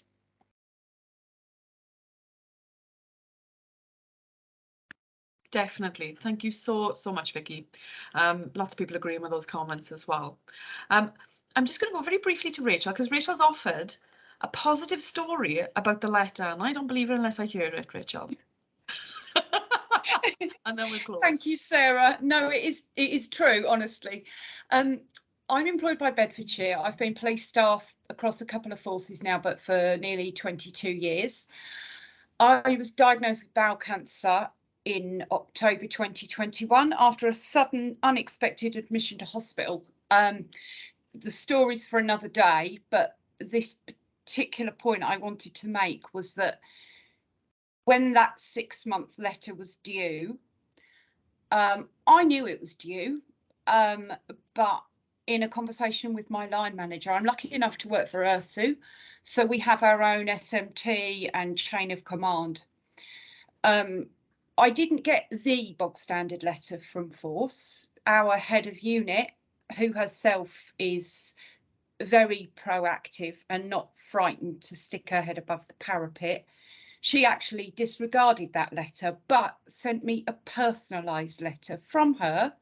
A: Definitely. Thank you so much, Vicky. Lots of people agreeing with those comments as well. I'm just going to go very briefly to Rachel, because Rachel's offered a positive story about the letter, and I don't believe it unless I hear it, Rachel. And then we'll close.
F: Thank you, Sarah. No, it is true, honestly. I'm employed by Bedfordshire. I've been police staff across a couple of forces now, but for nearly 22 years. I was diagnosed with bowel cancer in October 2021 after a sudden, unexpected admission to hospital. The story's for another day, but this particular point I wanted to make was that when that 6-month letter was due, I knew it was due, but in a conversation with my line manager, I'm lucky enough to work for URSU, so we have our own SMT and chain of command. I didn't get the bog standard letter from Force. Our head of unit, who herself is very proactive and not frightened to stick her head above the parapet, she actually disregarded that letter, but sent me a personalised letter from her,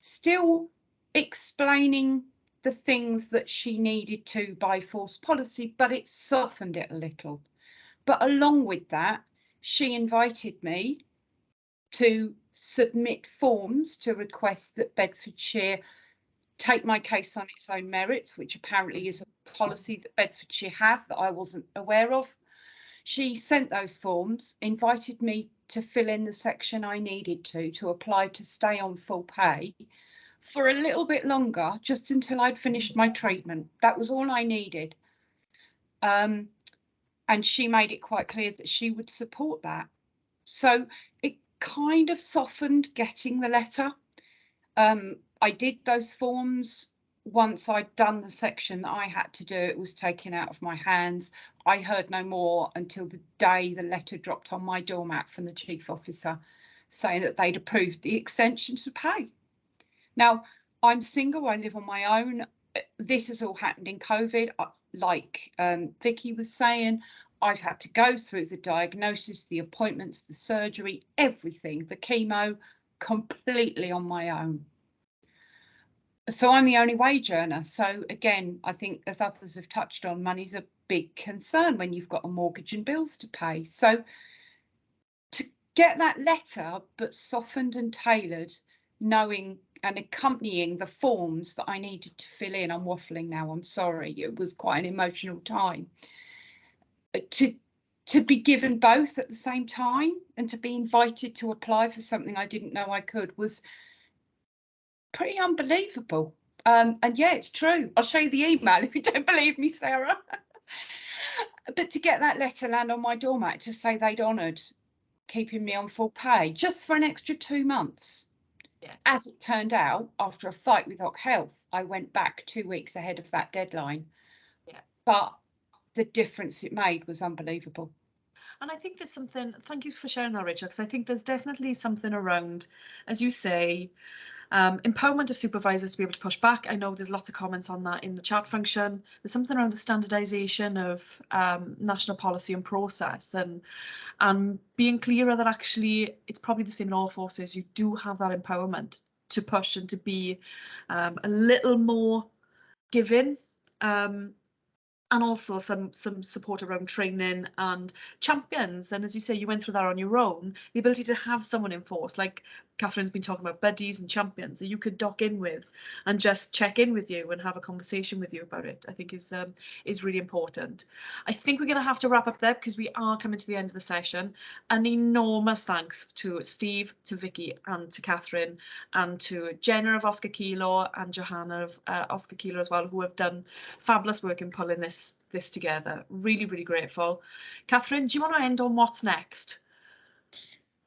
F: still explaining the things that she needed to by Force policy, but it softened it a little. But along with that, she invited me to submit forms to request that Bedfordshire take my case on its own merits, which apparently is a policy that Bedfordshire have that I wasn't aware of. She sent those forms, invited me to fill in the section I needed to apply to stay on full pay for a little bit longer, just until I'd finished my treatment. That was all I needed. And she made it quite clear that she would support that. So it kind of softened getting the letter. I did those forms. Once I'd done the section that I had to do, it was taken out of my hands. I heard no more until the day the letter dropped on my doormat from the chief officer saying that they'd approved the extension to pay. Now, I'm single, I live on my own. This has all happened in COVID. Like Vicky was saying, I've had to go through the diagnosis, the appointments, the surgery, everything, the chemo, completely on my own. So I'm the only wage earner. So again, I think, as others have touched on, money's a big concern when you've got a mortgage and bills to pay. So to get that letter, but softened and tailored, knowing and accompanying the forms that I needed to fill in, I'm waffling now, I'm sorry, it was quite an emotional time. To be given both at the same time and to be invited to apply for something I didn't know I could was pretty unbelievable. And yeah, it's true. I'll show you the email if you don't believe me, Sarah. But to get that letter land on my doormat to say they'd honoured keeping me on full pay just for an extra 2 months.
A: Yes.
F: As it turned out, after a fight with Oc Health, I went back 2 weeks ahead of that deadline.
A: Yeah.
F: But the difference it made was unbelievable.
A: And I think there's something, thank you for sharing that, Rachel, because I think there's definitely something around, as you say, empowerment of supervisors to be able to push back. I know there's lots of comments on that in the chat function. There's something around the standardisation of national policy and process, and being clearer that actually it's probably the same in all forces. You do have that empowerment to push and to be a little more giving. And also some support around training and champions. And as you say, you went through that on your own. The ability to have someone in Force, like Catherine's been talking about, buddies and champions that you could dock in with and just check in with you and have a conversation with you about it, I think is really important. I think we're going to have to wrap up there because we are coming to the end of the session. An enormous thanks to Steve, to Vicky and to Catherine, and to Jenna of Oscar Kilo and Johanna of Oscar Kilo as well, who have done fabulous work in pulling this together. Really, really grateful. Catherine, do you want to end on what's next?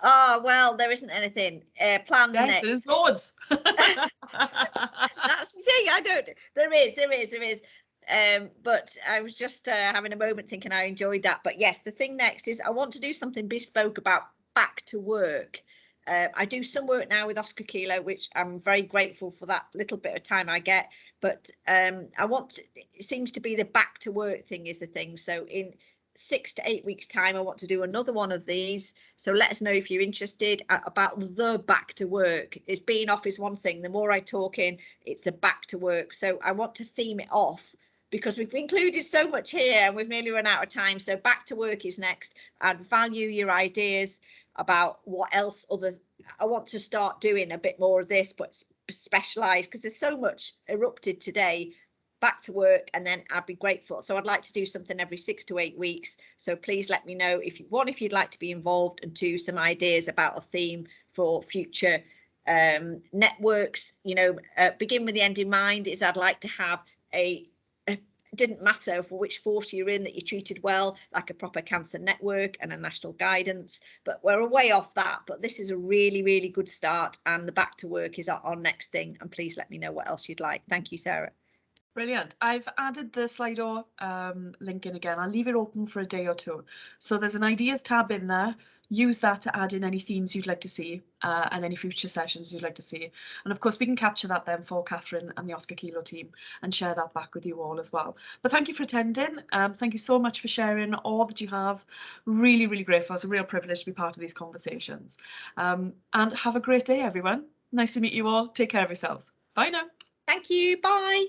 B: Oh, well, there isn't anything planned
A: Yes,
B: next.
A: there's loads.
B: That's the thing. There is. But I was just having a moment thinking I enjoyed that. But yes, the thing next is I want to do something bespoke about back to work. I do some work now with Oscar Kilo, which I'm very grateful for that little bit of time I get. But it seems to be the back to work thing is the thing. So 6 to 8 weeks time, I want to do another one of these. So let us know if you're interested about the back to work. It's being off is one thing. The more I talk in, it's the back to work. So I want to theme it off because we've included so much here and we've nearly run out of time. So back to work is next. I'd value your ideas about what else I want to start doing a bit more of this, but specialised, because there's so much erupted today. Back to work, and then I'd be grateful. So I'd like to do something every 6 to 8 weeks. So please let me know if you'd like to be involved, and two, some ideas about a theme for future networks. You know, begin with the end in mind is I'd like to have didn't matter for which force you're in, that you're treated well, like a proper cancer network and a national guidance, but we're way off that. But this is a really, really good start, and the back to work is our next thing. And please let me know what else you'd like. Thank you, Sarah.
A: Brilliant. I've added the Slido link in again. I'll leave it open for a day or two. So there's an ideas tab in there. Use that to add in any themes you'd like to see and any future sessions you'd like to see. And of course, we can capture that then for Catherine and the Oscar Kilo team and share that back with you all as well. But thank you for attending. Thank you so much for sharing all that you have. Really, really grateful. It's a real privilege to be part of these conversations. And have a great day, everyone. Nice to meet you all. Take care of yourselves. Bye now.
B: Thank you. Bye.